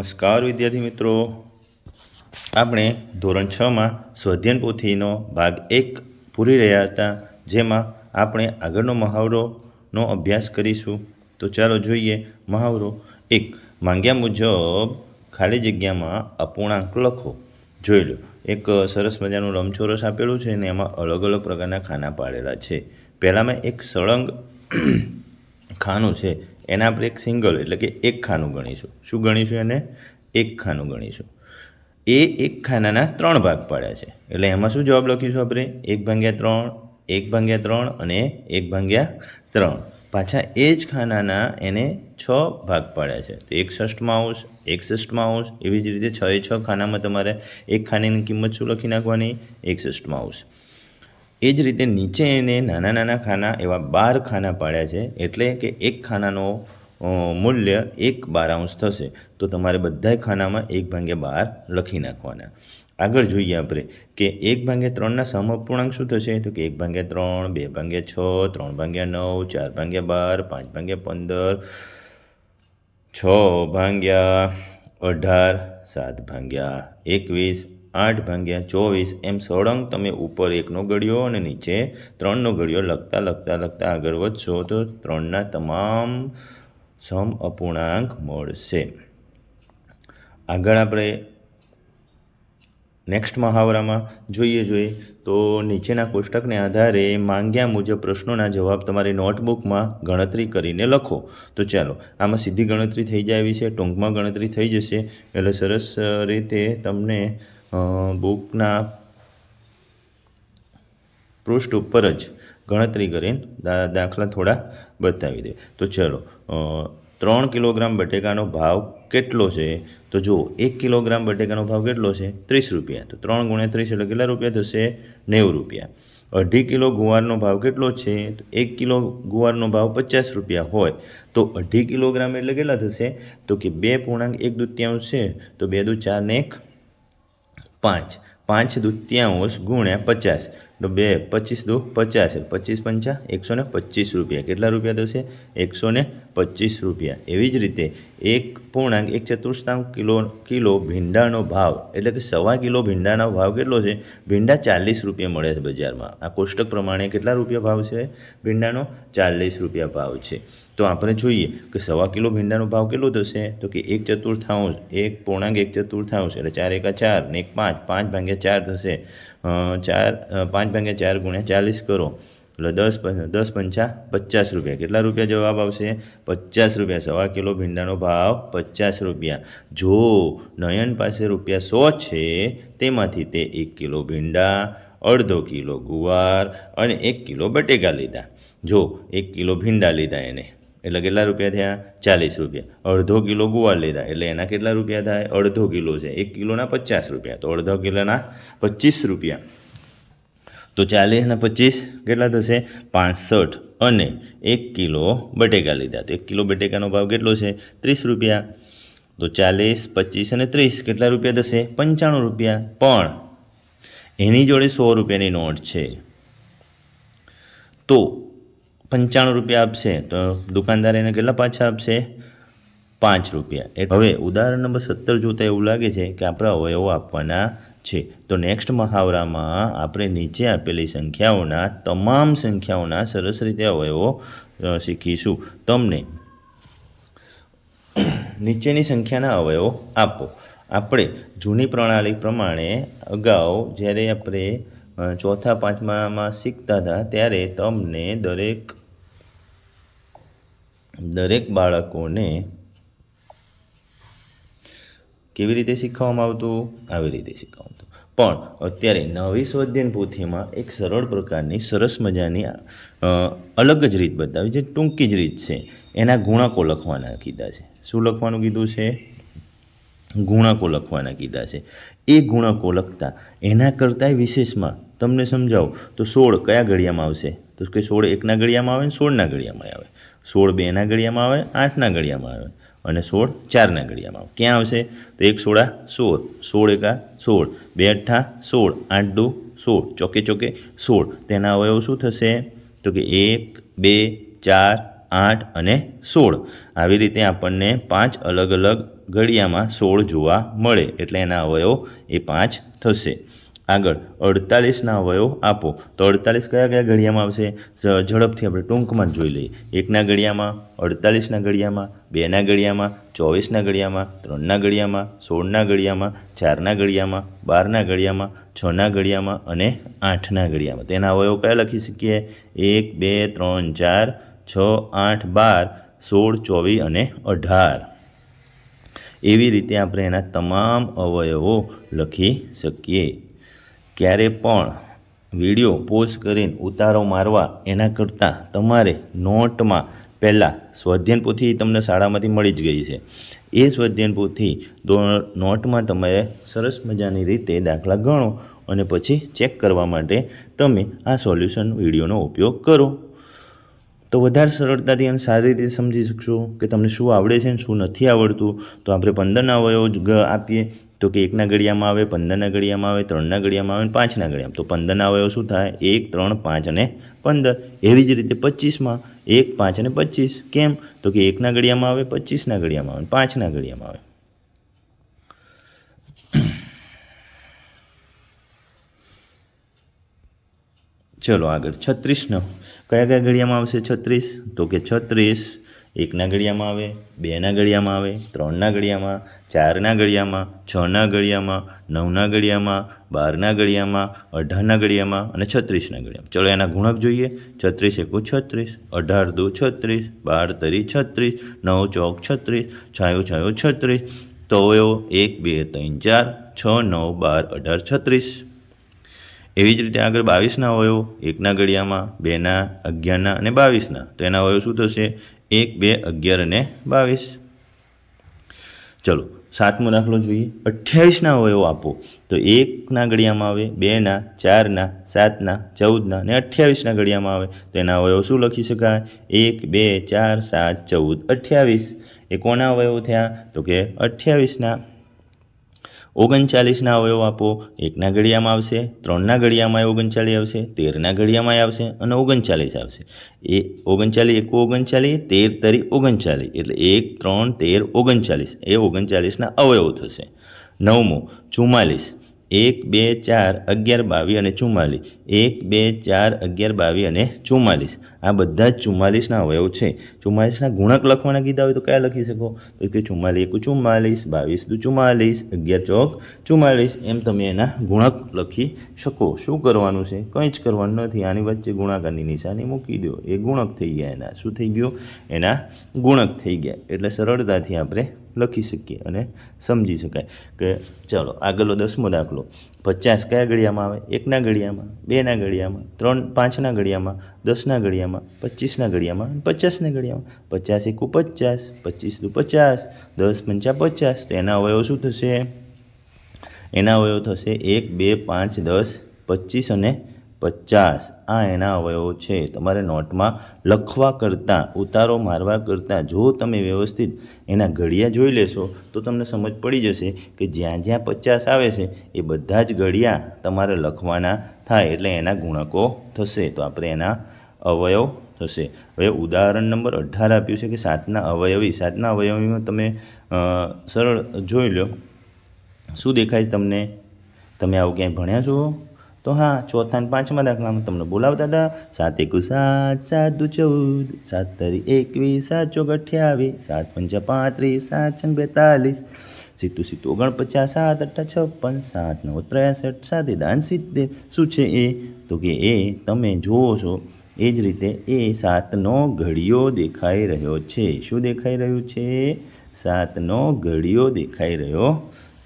નમસ્કાર વિદ્યાર્થી મિત્રો, આપણે ધોરણ 6માં સ્વાધ્યાયન પોથીનો ભાગ 1 પૂરી રહ્યા હતા, જેમાં આપણે આગળનો મહાવરોનો અભ્યાસ કરીશું. તો ચાલો જોઈએ. મહાવરો 1. માંગ્યા મુજબ ખાલી જગ્યામાં અપૂર્ણાંક લખો. જોઈ લો, એક સરસ મજાનું લંબચોરસ આપેલું છે ને એમાં અલગ અલગ પ્રકારના ખાના પાડેલા છે. પહેલાંમાં એક સળંગ ખાનું છે, એના આપણે એક સિંગલ એટલે કે એક ખાનું ગણીશું. શું ગણીશું? એને એક ખાનું ગણીશું. એ એક ખાનાના 3 ભાગ પાડ્યા છે, એટલે એમાં શું જવાબ લખીશું આપણે? 1/3, 1/3 અને 1/3. પાછા એ જ ખાનાના એને 6 ભાગ પાડ્યા છે, તો 1/6, 1/6, એવી જ રીતે 6 ખાનામાં તમારે એક ખાનાની કિંમત શું લખી નાખવાની? 1/6. એ જ રીતે નીચે એને નાના નાના ખાના એવા 12 ખાના પાડ્યા છે, એટલે કે એક ખાનાનો મૂલ્ય 1/12 થશે. તો તમારે બધા ખાનામાં 1/12 લખી નાખવાના. આગળ જોઈએ આપણે કે 1/3ના સમઅપૂર્ણાંક શું થશે? તો કે 1/3, 2/6, 3/9, 4/12, 5/15, 6/18, 7/21, 8/24, એમ સળંગ તમે ઉપર 1નો ઘડિયો અને નીચે 3નો ઘડિયો લખતા આગળ વધશો તો 3ના તમામ સમ અપૂર્ણાંક મળશે. આગળ આપણે નેક્સ્ટ મહાવરામાં જોઈએ તો નીચેના કોષ્ટકને આધારે માંગ્યા મુજબ પ્રશ્નોના જવાબ તમારી નોટબુકમાં ગણતરી કરીને લખો. તો ચાલો, આમાં સીધી ગણતરી થઈ જાય એવી છે, ટૂંકમાં ગણતરી થઈ જશે, એટલે સરસ રીતે તમને બુકના પૃષ્ઠ ઉપર જ ગણતરી કરીને દાખલા થોડા બતાવી દે. તો ચલો, 3 કિલોગ્રામ બટેકાનો ભાવ કેટલો છે? તો જુઓ, 1 કિલોગ્રામ બટેકાનો ભાવ કેટલો છે? 30 રૂપિયા. તો 3 × 30 એટલે કેટલા રૂપિયા થશે? 90 રૂપિયા. 2.5 કિલો ગુવારનો ભાવ કેટલો છે? તો 1 કિલો ગુવારનો ભાવ 50 રૂપિયા હોય તો 2.5 કિલોગ્રામ એટલે કેટલા થશે? તો કે 2.1/2 છે, તો 2 દુ 4 ને 1 5, 5/2 ગુણ્યા 50, તો 2 25 દુ 50, 25 × 5 125 રૂપિયા. કેટલા રૂપિયા થશે? 125 રૂપિયા. એવી જ રીતે 1.1/4 કિલો ભીંડાનો ભાવ એટલે કે 1.25 કિલો ભીંડાનો ભાવ કેટલો છે? ભીંડા 40 રૂપિયા મળે છે બજારમાં. આ કોષ્ટક પ્રમાણે કેટલા રૂપિયા ભાવ છે ભીંડાનો? 40 રૂપિયા ભાવ છે. તો આપણે જોઈએ કે 1.25 કિલો ભીંડાનો ભાવ કેટલો થશે? તો કે 1/4, 1.1/4 એટલે 4 × 4 ને 1 5, 5/4 થશે. 5/4 ગુણ્યા 40 કરો એટલે 10 × 5 = 50 રૂપિયા. કેટલા રૂપિયા જવાબ આવશે? 50 રૂપિયા. 1.25 કિલો ભીંડાનો ભાવ 50 રૂપિયા. જો નયન પાસે રૂપિયા 100 છે, તેમાંથી તે 1 કિલો ભીંડા, 1/2 કિલો ગુવાર અને 1 કિલો બટેકા લીધા. જો 1 કિલો ભીંડા લીધા એને એટલે કેટલા રૂપિયા થયા? 40 રૂપિયા. 1/2 કિલો ગુવાર લીધા એટલે એના કેટલા રૂપિયા થાય? 1/2 કિલો છે, 1 કિલોના 50 રૂપિયા, તો 1/2 કિલોના 25 રૂપિયા. તો 40 અને 25 કેટલા થશે? 65. અને 1 કિલો બટેકા લીધા, તો 1 કિલો બટેકાનો ભાવ કેટલો છે? 30 રૂપિયા. તો 40, 25 અને 30 કેટલા રૂપિયા થશે? 95 રૂપિયા. પણ એની જોડે 100 રૂપિયાની નોટ છે, તો 95 રૂપિયા આપશે, તો દુકાનદાર એને કેટલા પાછા આપશે? 5 રૂપિયા. હવે ઉદાહરણ નંબર 17 જોતાં એવું લાગે છે કે આપણે અવયવો આપવાના છે. તો નેક્સ્ટ મહાવરામાં આપણે નીચે આપેલી સંખ્યાઓના તમામ સંખ્યાઓના સરસ રીતે અવયવો શીખીશું. તમને નીચેની સંખ્યાના અવયવો આપો. આપણે જૂની પ્રણાલી પ્રમાણે અગાઉ જ્યારે આપણે 4થા 5મામાં શીખતા હતા ત્યારે તમને દરેક બાળકોને કેવી રીતે શીખવવામાં આવતું? આવી રીતે શીખવવામાં આવતું. પણ અત્યારે નવી સ્વાધ્યાયન પોથીમાં એક સરળ પ્રકારની સરસ મજાની અલગ જ રીત બતાવી છે, ટૂંકી જ રીત છે. એના ગુણકો લખવાના કીધા છે. શું લખવાનું કીધું છે? ગુણકો લખવાના કીધા છે. એ ગુણકો લખતા એના કરતાંય વિશેષમાં તમને સમજાવું તો 16 કયા ઘડિયામાં આવશે? તો કે 16 1ના ઘડિયામાં આવે ને 16ના ઘડિયામાં આવે, 16 2ના ઘડિયામાં આવે, 8ના ઘડિયામાં આવે અને 16 4ના ઘડિયામાં આવે. ક્યાં આવશે? તો 1 16 16, 16 1 2 16, 2 8 16, 8 2 16, ચોકે ચોકે 16. તેના અવયવ શું થશે? તો કે 1 2 4 8 અને 16 આવી રીતે આપણને 5 અલગ અલગ ઘડિયામાં 16 જોવા મળે એટલે એના અવયવ એ 5 થશે. આગળ 48ના અવયવ આપો. તો 48 કયા કયા ઘડિયામાં આવશે? ઝડપથી આપણે ટૂંકમાં જ જોઈ લઈએ. 1ના ઘડિયામાં, 48ના ઘડિયામાં, 2ના ઘડિયામાં, 24ના ઘડિયામાં, 3ના ઘડિયામાં, 16ના ઘડિયામાં, 4ના ઘડિયામાં, 12ના ઘડિયામાં, 6ના ઘડિયામાં અને 8ના ઘડિયામાં. તેના અવયવ કયા લખી શકીએ? 1, 2, 3, 4, 6, 8, 12, 16, 24 અને 18. એવી રીતે આપણે એના તમામ અવયવો લખી શકીએ. ક્યારે પણ વિડીયો પોઝ કરીને ઉતારો મારવા એના કરતાં તમારે નોટમાં પહેલાં સ્વાધ્યાયન પોથી તમને શાળામાંથી મળી જ ગઈ છે. એ સ્વાધ્યાયન પોથી નોટમાં તમે સરસ મજાની રીતે દાખલા ગણો અને પછી ચેક કરવા માટે તમે આ સોલ્યુશન વિડીયોનો ઉપયોગ કરો. તો વધારે સરળતાથી અને સારી રીતે સમજી શકશો કે તમને શું આવડે છે અને શું નથી આવડતું. તો આપણે 15ના અવયવ આપીએ તો કે 1ના ઘડિયામાં આવે, 15ના ઘડિયામાં આવે, 3ના ઘડિયામાં આવે અને 5ના ઘડિયામાં. તો 15ના અવયવ શું થાય? 1, 3, 5 અને 15. એવી જ રીતે 25માં 1, 5 અને 25. કેમ? તો કે 1ના ઘડિયામાં આવે, 25ના ઘડિયામાં આવે, 5ના ઘડિયામાં આવે. ચલો આગળ 36નો કયા કયા ઘડિયામાં આવશે? 36 તો કે 36 1ના ઘડિયામાં આવે, 2ના ઘડિયામાં આવે, 3ના ઘડિયામાં, 4ના ઘડિયામાં, 6ના ઘડિયામાં, 9ના ઘડિયામાં, 12ના ઘડિયામાં, 18ના ઘડિયામાં અને 36ના ઘડિયામાં. ચલો એના ગુણક જોઈએ. 36 એકુ 36, 18 દુ 36, 12 તરી 36, 9 ચોક 36, છાયું છાયું 36. તો અવયવ 1, 2, 3, 4, 6, 9, 12, 18, 36. એવી જ રીતે આગળ 22ના અવયવ 1ના ઘડિયામાં, 2ના, 11ના અને 22ના. તો એના અવયવ શું થશે? 1, 2, 11 અને 22. ચલો 7મો દાખલો જોઈએ. 28ના અવયવ આપો. તો 1ના ઘડિયામાં આવે, 2ના, 4ના, 7ના, 14ના અને 28ના ઘડિયામાં આવે. તો એના અવયવ શું લખી શકાય? 1, 2, 4, 7, 14, 28. એ કોના અવયવ થયા? તો કે 28ના. 39ના અવયવ આપો. 1ના ઘડિયામાં આવશે, 3ના ઘડિયામાં 39 આવશે, 13ના ઘડિયામાં આવશે અને 39 આવશે. એ 39 એકુ 39, 13 તરી 39 એટલે 1, 3, 13, 39. એ 39ના અવયવ થશે. 9મો 44. 1, 2, 4, 11, 22 અને 44. 1, 2, 4, 11, 22 અને 44. આ બધા જ 44ના અવયવ છે. 44ના ગુણક લખવાના કીધા હોય તો કયા લખી શકો? તો કે 44 એકુ 44, 22 દુ 44, 11 ચોક 44. એમ તમે એના ગુણક લખી શકો. શું કરવાનું છે? કંઈ જ કરવાનું નથી. આની વચ્ચે ગુણાકારની નિશાની મૂકી દો. એ ગુણક થઈ ગયા એના. શું થઈ ગયું? એના ગુણક થઈ ગયા. એટલે સરળતાથી આપણે લખી શકીએ અને સમજી શકાય કે ચાલો આગળનો 10મો દાખલો. 50 કયા ઘડિયામાં આવે? 1ના ઘડિયામાં, 2ના ઘડિયામાં, 3, 5ના ઘડિયામાં, 10ના ઘડિયામાં, 25ના ઘડિયામાં, 50ના ઘડિયામાં. 50 એકુ 50, 25 દુ 50, 10 પંચા 50. તો એના અવયવ શું થશે? એના અવયવ થશે 1, 2, 5, 10, 25 અને 50. આ એના અવયવો છે. તમારે નોટમાં લખવા કરતાં, ઉતારો મારવા કરતાં જો તમે વ્યવસ્થિત એના ઘડિયા જોઈ લેશો તો તમને સમજ પડી જશે કે જ્યાં જ્યાં 50 આવે છે એ બધા જ ઘડિયા તમારે લખવાના થાય એટલે એના ગુણકો થશે. તો આપણે એના અવયવ થશે. હવે ઉદાહરણ નંબર 18 આપ્યું છે કે 7ના અવયવી. 7ના અવયવીમાં તમે સરળ જોઈ લો. શું દેખાય તમને? તમે આવું ક્યાંય ભણ્યા છો? તો હા, 4થા અને 5મા દાખલામાં તમને બોલાવતા હતા. 7 એકુ 7, 7 દુ 14, 7 તરી 21, 7 ચોક 28, 7 પંચા 35, 7 છંગ 42, સીતું સીતું 49, 7 અઠ્ઠા 56, 7 9 63, 7 દાન 70. શું છે એ? તો કે એ તમે જુઓ છો એ જ રીતે એ 7નો ઘડિયો દેખાઈ રહ્યો છે. શું દેખાઈ રહ્યું છે? 7નો ઘડિયો દેખાઈ રહ્યો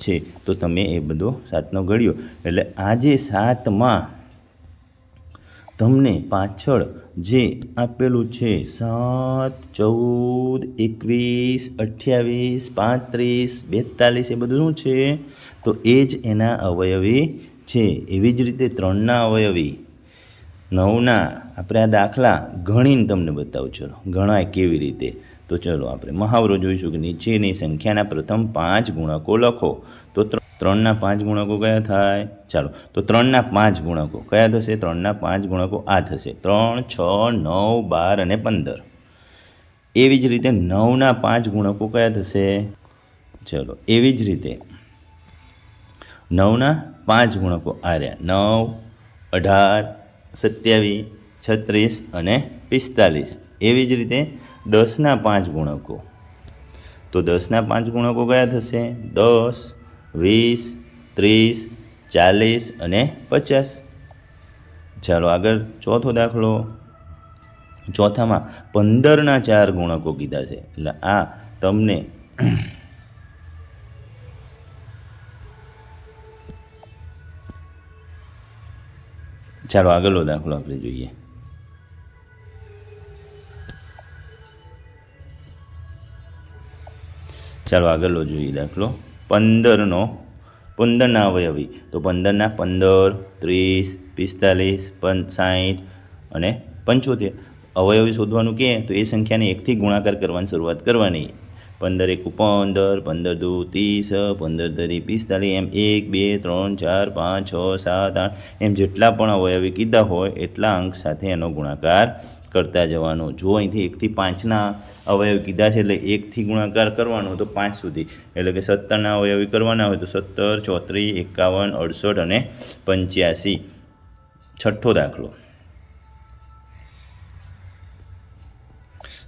છે. તો તમે એ બધો 7નો ઘડિયો એટલે આજે 7માં તમને પાછળ જે આપેલું છે 7, 14, 21, 28, 35, 42 એ બધું શું છે? તો એ જ એના અવયવી છે. એવી જ રીતે 3ના અવયવી, 9ના આપણે આ દાખલા ગણીને તમને બતાવું. ચલો ગણાય કેવી રીતે? તો ચલો આપણે મહાવરો જોઈશું કે નીચેની સંખ્યાના પ્રથમ 5 ગુણકો લખો. તો 3ના 5 ગુણકો કયા થાય? ચાલો તો 3ના 5 ગુણકો કયા થશે? 3ના 5 ગુણકો આ થશે 3, 6, 9, 12 અને 15. એવી જ રીતે 9ના 5 ગુણકો કયા થશે? ચલો એવી જ રીતે 9ના 5 ગુણકો આ રહ્યા 9, 18, 27, 36 અને 45. એવી જ રીતે 10ના 5 ગુણકો, તો 10ના 5 ગુણકો કયા થશે? 10, 20, 30, 40 અને 50. ચાલો આગળ ચોથો દાખલો. ચોથામાં 15ના 4 ગુણકો કીધા છે. એટલે આ તમને ચાલો આગળનો દાખલો આપણે જોઈએ. ચાલો આગળનો જોઈએ દાખલો 15ના અવયવી. તો 15ના 15, 30, 45, 60 અને 75 અવયવી શોધવાનું કહે તો એ સંખ્યાને 1થી ગુણાકાર કરવાની શરૂઆત કરવાની. 15 એકુ 15, 15 દુ 30, 15 તરી 45, એમ 1, 2, 3, 4, 5, 6, 7, 8 એમ જેટલા પણ અવયવી કીધા હોય એટલા અંક સાથે એનો ગુણાકાર કરતા જવાનો. જો અહીંથી 1થી 5ના અવયવ કીધા છે એટલે 1થી ગુણાકાર કરવાનો તો 5 સુધી, એટલે કે 17ના અવયવી કરવાના હોય તો 17, 34, 51, 68 અને 85. છઠ્ઠો દાખલો.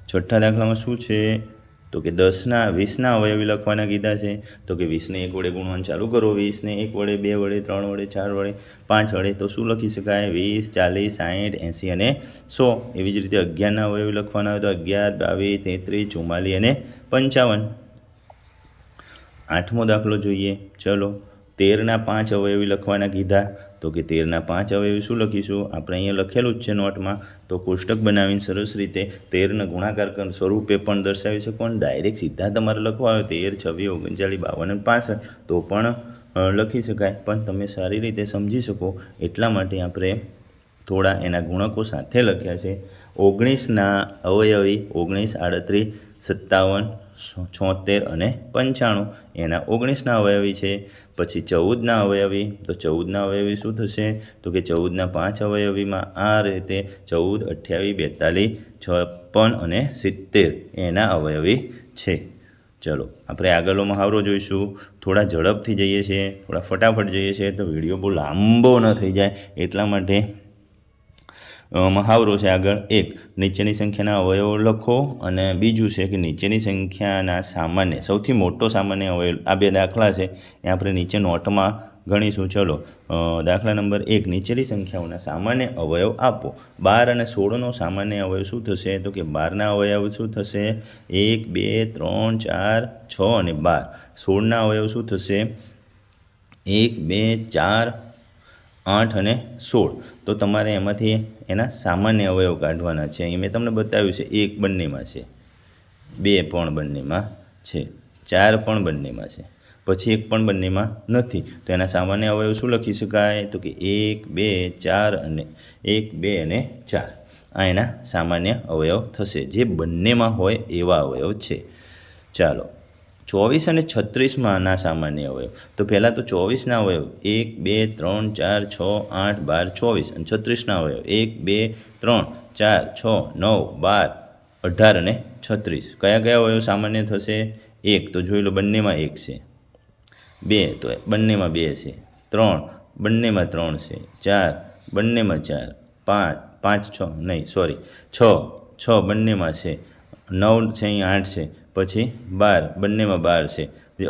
છઠ્ઠા દાખલામાં શું છે? તો કે 20ના અવયવી લખવાના કીધા છે. તો કે 20ને 1 વડે ગુણવાનું ચાલુ કરો. 20ને 1 વડે, 2 વડે, 3 વડે, 4 વડે, 5 વડે, તો શું લખી શકાય? 20, 40, 60, 80 અને 100. એવી જ રીતે 11ના અવયવી લખવાના હોય તો 11, 22, 33, 44 અને 55. આઠમો દાખલો જોઈએ. ચલો 13ના 5 અવયવી લખવાના કીધા. તો કે 13ના 5 અવયવી શું લખીશું? આપણે અહીંયા લખેલું જ છે નોટમાં. તો કોષ્ટક બનાવીને સરસ રીતે 13ને ગુણાકાર સ્વરૂપે પણ દર્શાવી શકો અને ડાયરેક્ટ સીધા તમારે લખવા હોય 13, 26, 39, 52 અને 65 તો પણ લખી શકાય. પણ તમે સારી રીતે સમજી શકો એટલા માટે આપણે થોડા એના ગુણકો સાથે લખ્યા છે. 19ના અવયવી 19, 38, 57, 76 અને 95 એના 19ના અવયવી છે. પછી 14ના અવયવી, તો 14ના અવયવી શું થશે? તો કે 14ના 5 અવયવીમાં આ રીતે 14, 28, 42, 56 અને 70 એના અવયવી છે. ચલો આપણે આગળનો મહાવરો જોઈશું. થોડા ઝડપથી જઈએ છીએ, થોડા ફટાફટ જઈએ છીએ તો વિડીયો બહુ લાંબો ન થઈ જાય એટલા માટે મહાવરો છે આગળ. 1, નીચેની સંખ્યાના અવયવો લખો અને બીજું છે કે નીચેની સંખ્યાના સામાન્ય સૌથી મોટો સામાન્ય અવયવ. આ બે દાખલા છે એ આપણે નીચે નોટમાં ગણીશું. ચલો દાખલા નંબર 1, નીચેની સંખ્યાઓના સામાન્ય અવયવ આપો. 12 અને 16નો સામાન્ય અવયવ શું થશે? તો કે 12ના અવયવ શું થશે? 1, 2, 3, 4, 6 અને 12. 16ના અવયવ શું થશે? 1, 2, 4, 8 અને 16. તો તમારે એમાંથી એના સામાન્ય અવયવ કાઢવાના છે. અહીં મેં તમને બતાવ્યું છે 1 બંનેમાં છે, 2 પણ બંનેમાં છે, 4 પણ બંનેમાં છે, પછી 1 પણ બંનેમાં નથી. તો એના સામાન્ય અવયવ શું લખી શકાય? તો કે 1, 2, 4 અને 1, 2 અને 4 આ એના સામાન્ય અવયવ થશે જે બંનેમાં હોય એવા અવયવ છે. ચાલો 24 અને 36માંના સામાન્ય અવયવ. તો પહેલાં તો 24ના અવયવ 1, 2, 3, 4, 6, 8, 12, 24 અને 36ના અવયવ 1, 2, 3, 4, 6, 9, 12, 18 અને 36. કયા કયા અવયવ સામાન્ય થશે? 1 તો જોઈ લો બંનેમાં 1 છે, 2 તો બંનેમાં 2 છે, 3 બંનેમાં 3 છે, 4 બંનેમાં 4, 5 6 નહીં સોરી 6 બંનેમાં છે, 9 છે અહીં 8 છે, પછી 12 બંનેમાં 12 છે,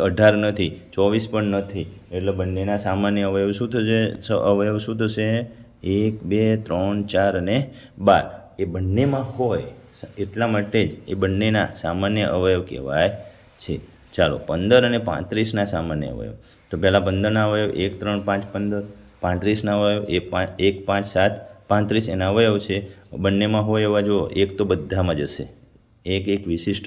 18 નથી, 24 પણ નથી. એટલે બંનેના સામાન્ય અવયવ શું થશે? અવયવ શું થશે? 1, 2, 3, 4 અને 12 એ બંનેમાં હોય એટલા માટે જ એ બંનેના સામાન્ય અવયવ કહેવાય છે. ચાલો 15 અને 35ના સામાન્ય અવયવ. તો પહેલાં 15ના અવયવ 1, 3, 5, 15. 35ના અવયવ 1, 5, 7, 35 એના અવયવ છે. બંનેમાં હોય એવા જુઓ 1 તો બધામાં જ હશે. એક વિશિષ્ટ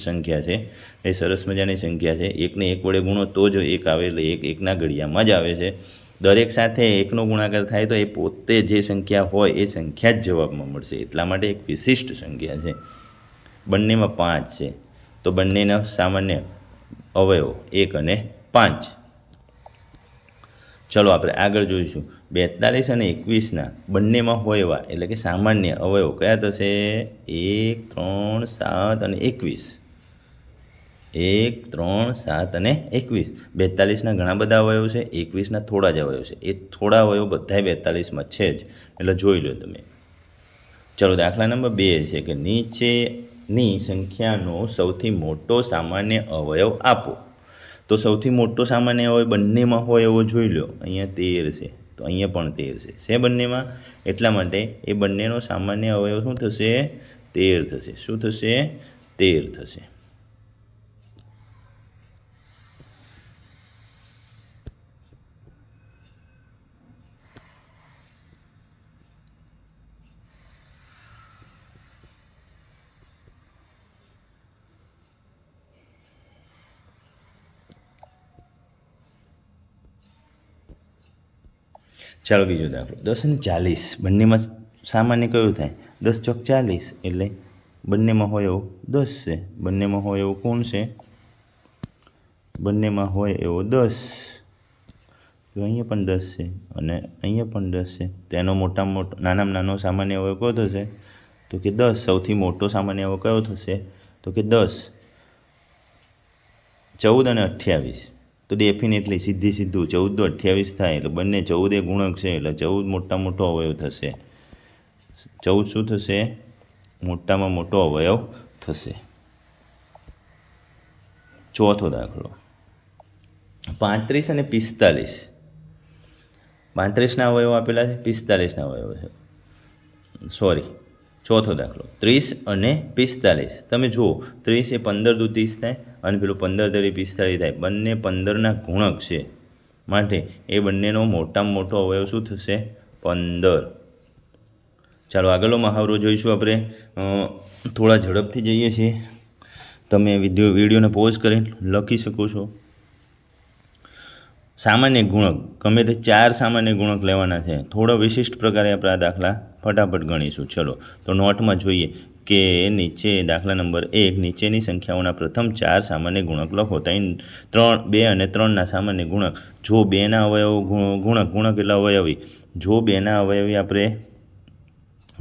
સંખ્યા છે, એ સરસ મજાની સંખ્યા છે. 1ને 1 વડે ગુણો તો જ 1 આવે, એટલે 1 1ના ઘડિયામાં જ આવે છે. દરેક સાથે 1નો ગુણાકાર થાય તો એ પોતે જે સંખ્યા હોય એ સંખ્યા જ જવાબમાં મળશે. એટલા માટે એક વિશિષ્ટ સંખ્યા છે. બંનેમાં 5 છે તો બંનેના સામાન્ય અવયવો 1 અને 5. ચલો આપણે આગળ જોઈશું 42 અને 21ના બંનેમાં હોય એવા એટલે કે સામાન્ય અવયવ કયા થશે? 1, 3, 7 અને 21. 1, 3, 7 અને 21. 42ના ઘણા બધા અવયવ છે, 21ના થોડા જ અવયવ છે. એ થોડા અવયવ બધાય 42માં છે જ, એટલે જોઈ લો તમે. ચલો દાખલા નંબર 2 છે કે નીચેની સંખ્યાનો સૌથી મોટો સામાન્ય અવયવ આપો. તો સૌથી મોટો સામાન્ય અવયવ બંનેમાં હોય એવો જોઈ લો. અહીંયા 13 છે, તો અહીંયા પણ 13 છે બંનેમાં. એટલા માટે એ બંનેનો સામાન્ય અવયવ શું થશે? 13 થશે. શું થશે? 13 થશે. ચાલો બીજો દાખલો 10 અને 40 બંનેમાં સામાન્ય કયું થાય? 10 ચોક 40 એટલે બંનેમાં હોય એવું 10 છે. બંનેમાં હોય એવું કોણ છે? બંનેમાં હોય એવો 10. તો અહીંયા પણ 10 છે અને અહીંયા પણ 10 છે. તેનો મોટામાં મોટો નાનામાં નાનો સામાન્ય અવયવ કયો થશે? તો કે 10. સૌથી મોટો સામાન્ય અવયવ કયો થશે? તો કે 10. 14 અને 28 તો ડેફિનેટલી સીધું 14 તો 28 થાય એટલે બંને 14 એ ગુણક છે એટલે 14 મોટા મોટો અવયવ થશે. 14 શું થશે? મોટામાં મોટો અવયવ થશે. ચોથો દાખલો 35 અને 45. 35ના અવયવ આપેલા છે, 45ના અવયવ છે. સોરી, ચોથો દાખલો 30 અને 45. તમે જુઓ 30 એ 15 દુ 30 થાય અને પેલું 15 તરી 45 થાય. બંને 15ના ગુણક છે માટે એ બંનેનો મોટામાં મોટો અવયવ શું થશે? 15. ચાલો આગળનો મહાવરો જોઈશું આપણે. થોડા ઝડપથી જઈએ છીએ. તમે વિડીયોને પોઝ કરીને લખી શકો છો. સામાન્ય ગુણક ગમે તે 4 સામાન્ય ગુણક લેવાના છે. થોડા વિશિષ્ટ પ્રકારે આપણે આ દાખલા ફટાફટ ગણીશું. ચલો તો નોટમાં જોઈએ કે નીચે દાખલા નંબર 1 નીચેની સંખ્યાઓના પ્રથમ 4 સામાન્ય ગુણક લખો. 2 અને 3ના સામાન્ય ગુણક. જો 2ના અવયવ ગુણક એટલે અવયવી. જો 2ના અવયવી આપણે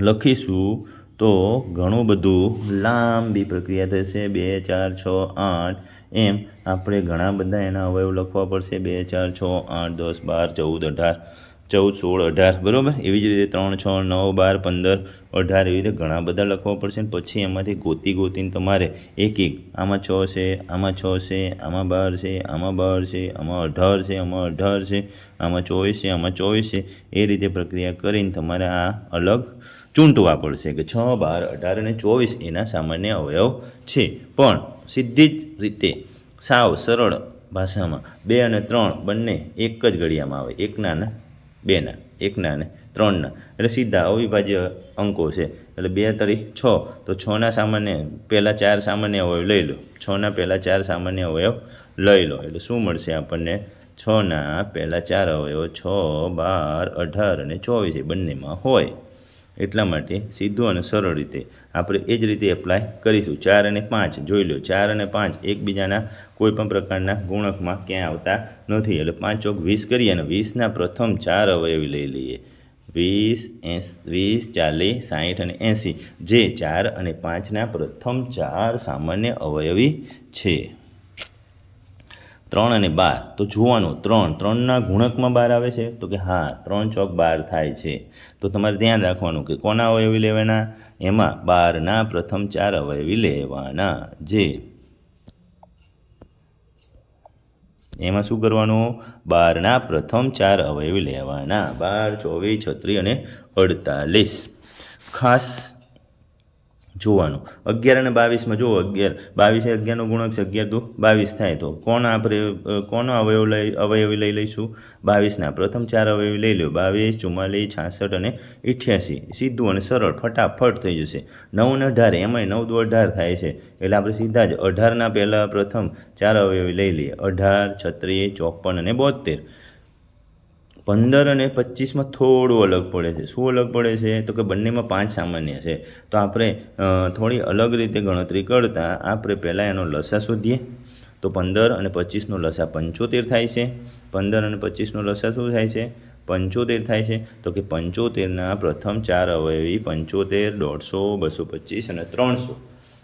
લખીશું તો ઘણું બધું લાંબી પ્રક્રિયા થશે. 2, 4, 6, 8 એમ આપણે ઘણા બધા એના અવયવ લખવા પડશે. 2, 4, 6, 8, 10, 12, 14, 16, 18 બરાબર. એવી જ રીતે 3, 6, 9, 12, 15, 18 એવી રીતે ઘણા બધા લખવા પડશે. પછી એમાંથી ગોતીને તમારે એક આમાં 6 છે, આમાં 6 છે, આમાં 12 છે, આમાં 12 છે, આમાં 18 છે, આમાં 18 છે, આમાં 24 છે, આમાં 24 છે. એ રીતે પ્રક્રિયા કરીને તમારે આ અલગ ચૂંટવા પડશે કે 6, 12, 18 અને 24 એના સામાન્ય અવયવ છે. પણ સીધી જ રીતે સાવ સરળ ભાષામાં 2 અને 3 બંને એક જ ઘડિયામાં આવે. 1ના ને 2ના, 1ના ને 3ના એટલે સીધા અવિભાજ્ય અંકો છે. એટલે 2 તરી 6 તો 6ના સામાન્ય પહેલાં 4 સામાન્ય અવયવ લઈ લો. 6ના પહેલાં 4 સામાન્ય અવયવ લઈ લો એટલે શું મળશે આપણને? 6ના પહેલાં 4 અવયવ 6, 12, 18 અને 24 એ બંનેમાં હોય. એટલા માટે સીધું અને સરળ રીતે આપણે એ જ રીતે એપ્લાય કરીશું. 4 અને 5 જોઈ લો. 4 અને 5 એકબીજાના કોઈપણ પ્રકારના ગુણકમાં ક્યાંય આવતા નથી. એટલે 5 ચોક 20 કરીએ અને 20ના પ્રથમ 4 અવયવી લઈ લઈએ. 20, 40, 60 અને 80 જે 4 અને 5ના પ્રથમ 4 સામાન્ય અવયવી છે. 3 અને 12 તો જોવાનું 3ના ગુણકમાં 12 આવે છે તો કે હા 3 ચોક 12 થાય છે. તો તમારે ધ્યાન રાખવાનું કે કોના અવયવી લેવાના? એમાં 12ના પ્રથમ 4 અવયવી લેવાના. જે એમાં શું કરવાનું? 12ના પ્રથમ 4 અવયવી લેવાના. 12, 24, 36 અને 48 ખાસ જોવાનું. 11 અને 22માં જુઓ. 22 એ 11નો ગુણક છે. 11 દુ 22 થાય તો કોનો અવયવી લઈ લઈશું? 22ના પ્રથમ 4 અવયવી લઈ લો. 22, 44, 66 અને 88. સીધું અને સરળ ફટાફટ થઈ જશે. 9 અને 18 એમાંય 9 દુ 18 થાય છે એટલે આપણે સીધા જ 18ના પહેલાં પ્રથમ 4 અવયવી લઈ લઈએ. 18, 36, 54 અને 72. 15 અને 25માં થોડું અલગ પડે છે. શું અલગ પડે છે? તો કે બંનેમાં 5 સામાન્ય છે. તો આપણે થોડી અલગ રીતે ગણતરી કરતાં આપણે પહેલાં એનો લસા શોધીએ. તો તો 15 અને 25નો લસા 75 થાય છે. 15 અને 25નો લસા શું થાય છે? 75 થાય છે. તો કે 75ના પ્રથમ 4 અવયવી 75, 150, 225 અને 300.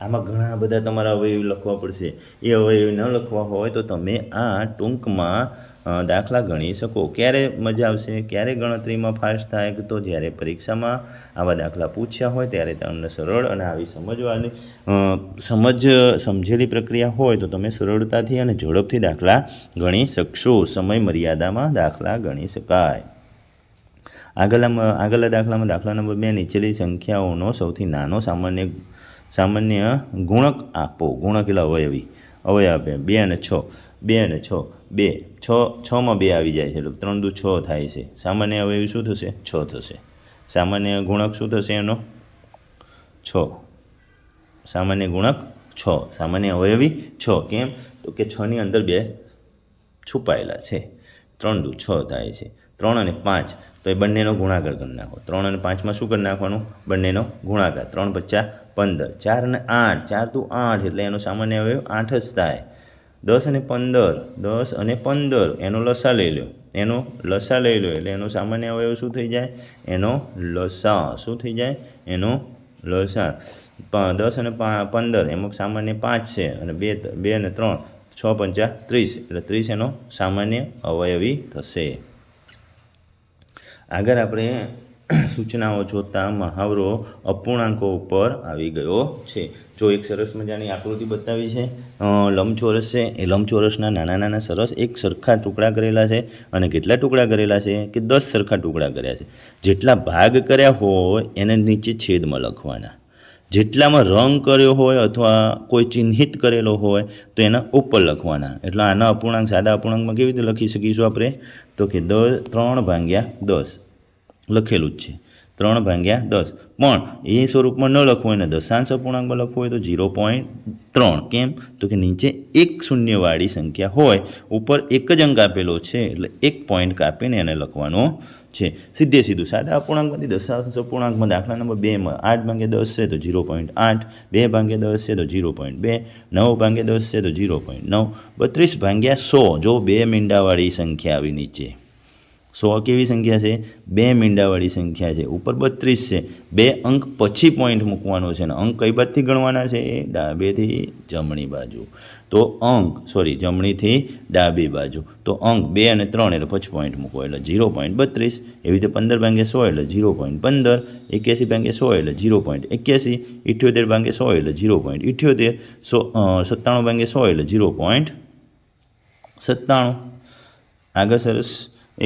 આમાં ઘણા બધા તમારા અવયવી લખવા પડશે. એ અવયવી ન લખવા હોય તો તમે આ ટૂંકમાં દાખલા ગણી શકો. ક્યારે મજા આવશે, ક્યારે ગણતરીમાં ફાસ્ટ થાય? તો જ્યારે પરીક્ષામાં આવા દાખલા પૂછ્યા હોય ત્યારે તમને સરળ અને આવી સમજેલી પ્રક્રિયા હોય તો તમે સરળતાથી અને ઝડપથી દાખલા ગણી શકશો. સમય મર્યાદામાં દાખલા ગણી શકાય. આગળના દાખલામાં દાખલા નંબર 2 નીચેલી સંખ્યાઓનો સૌથી નાનો સામાન્ય ગુણક આપો. ગુણક એટલે અવયવ આપે 2 અને 6. 2 અને 6, 2, 6માં 2 આવી જાય છે એટલે 3 દુ 6 થાય છે. સામાન્ય અવયવી શું થશે? 6 થશે. સામાન્ય ગુણક શું થશે એનો? 6. સામાન્ય ગુણક 6. સામાન્ય અવયવી 6. કેમ? તો કે 6ની અંદર 2 છુપાયેલા છે. 3 દુ 6 થાય છે. 3 અને 5 તો એ બંનેનો ગુણાકાર કરી નાખો. 3 અને 5માં શું કરી નાખવાનું? બંનેનો ગુણાકાર. 3 × 5 = 15. 4 અને 8, 4 દુ 8 એટલે એનો સામાન્ય અવયવ 8 જ થાય. 10 અને 15 એનો લસા લઈ લો. એટલે એનો સામાન્ય અવયવ શું થઈ જાય? એનો લસા. શું થઈ જાય? એનો લસા. 10 અને 15 એમાં સામાન્ય 5 છે અને 2 અને 3, 6 × 5 = 30 એટલે 30 એનો સામાન્ય અવયવી થશે. આગળ આપણે સૂચનાઓ જોતા મહાવરો અપૂર્ણાંકો ઉપર આવી ગયો છે. જો એક સરસ મજાની આકૃતિ બતાવી છે. લંબચોરસ છે. એ લંબચોરસના નાના સરસ એક સરખા ટુકડા કરેલા છે. અને કેટલા ટુકડા કરેલા છે? કે 10 સરખા ટુકડા કર્યા છે. જેટલા ભાગ કર્યા હોય એને નીચે છેદમાં લખવાના. જેટલામાં રંગ કર્યો હોય અથવા કોઈ ચિહ્નિત કરેલો હોય તો એના ઉપર લખવાના. એટલે આના અપૂર્ણાંક સાદા અપૂર્ણાંકમાં કેવી રીતે લખી શકીશું આપણે? તો કે 3/10 લખેલું જ છે. 3/10. પણ એ સ્વરૂપમાં ન લખવું હોય ને દશાંશ અપૂર્ણાંકમાં લખવું હોય તો 0.3. કેમ? તો કે નીચે એક શૂન્યવાળી સંખ્યા હોય, ઉપર એક જ અંક આપેલો છે એટલે એક પોઈન્ટ કાપીને એને લખવાનો છે. સીધું સાદા અપૂર્ણાંકમાંથી દશાંશ અપૂર્ણાંકમાં દાખલા નંબર 2માં 8/10 છે તો 0.8, 2/10 છે તો 0.2, 9/10 છે તો 0.9, 32/100. જો 2 મીંડાવાળી સંખ્યા આવી નીચે. 100 કેવી સંખ્યા છે? 2 મીંડાવાળી સંખ્યા છે. ઉપર 32 છે. 2 અંક પછી પોઈન્ટ મૂકવાનો છે. અને અંક કઈ બાજુથી ગણવાના છે? ડાબેથી જમણી બાજુ. તો જમણીથી ડાબી બાજુ. તો અંક 2 અને 3 એટલે પછી પોઈન્ટ મૂકો એટલે 0.32. એવી રીતે 15/100 એટલે 0.15, 81/100 એટલે 0.81, 78/100 એટલે 0.78, 97/100 એટલે 0.97. આગળ સરસ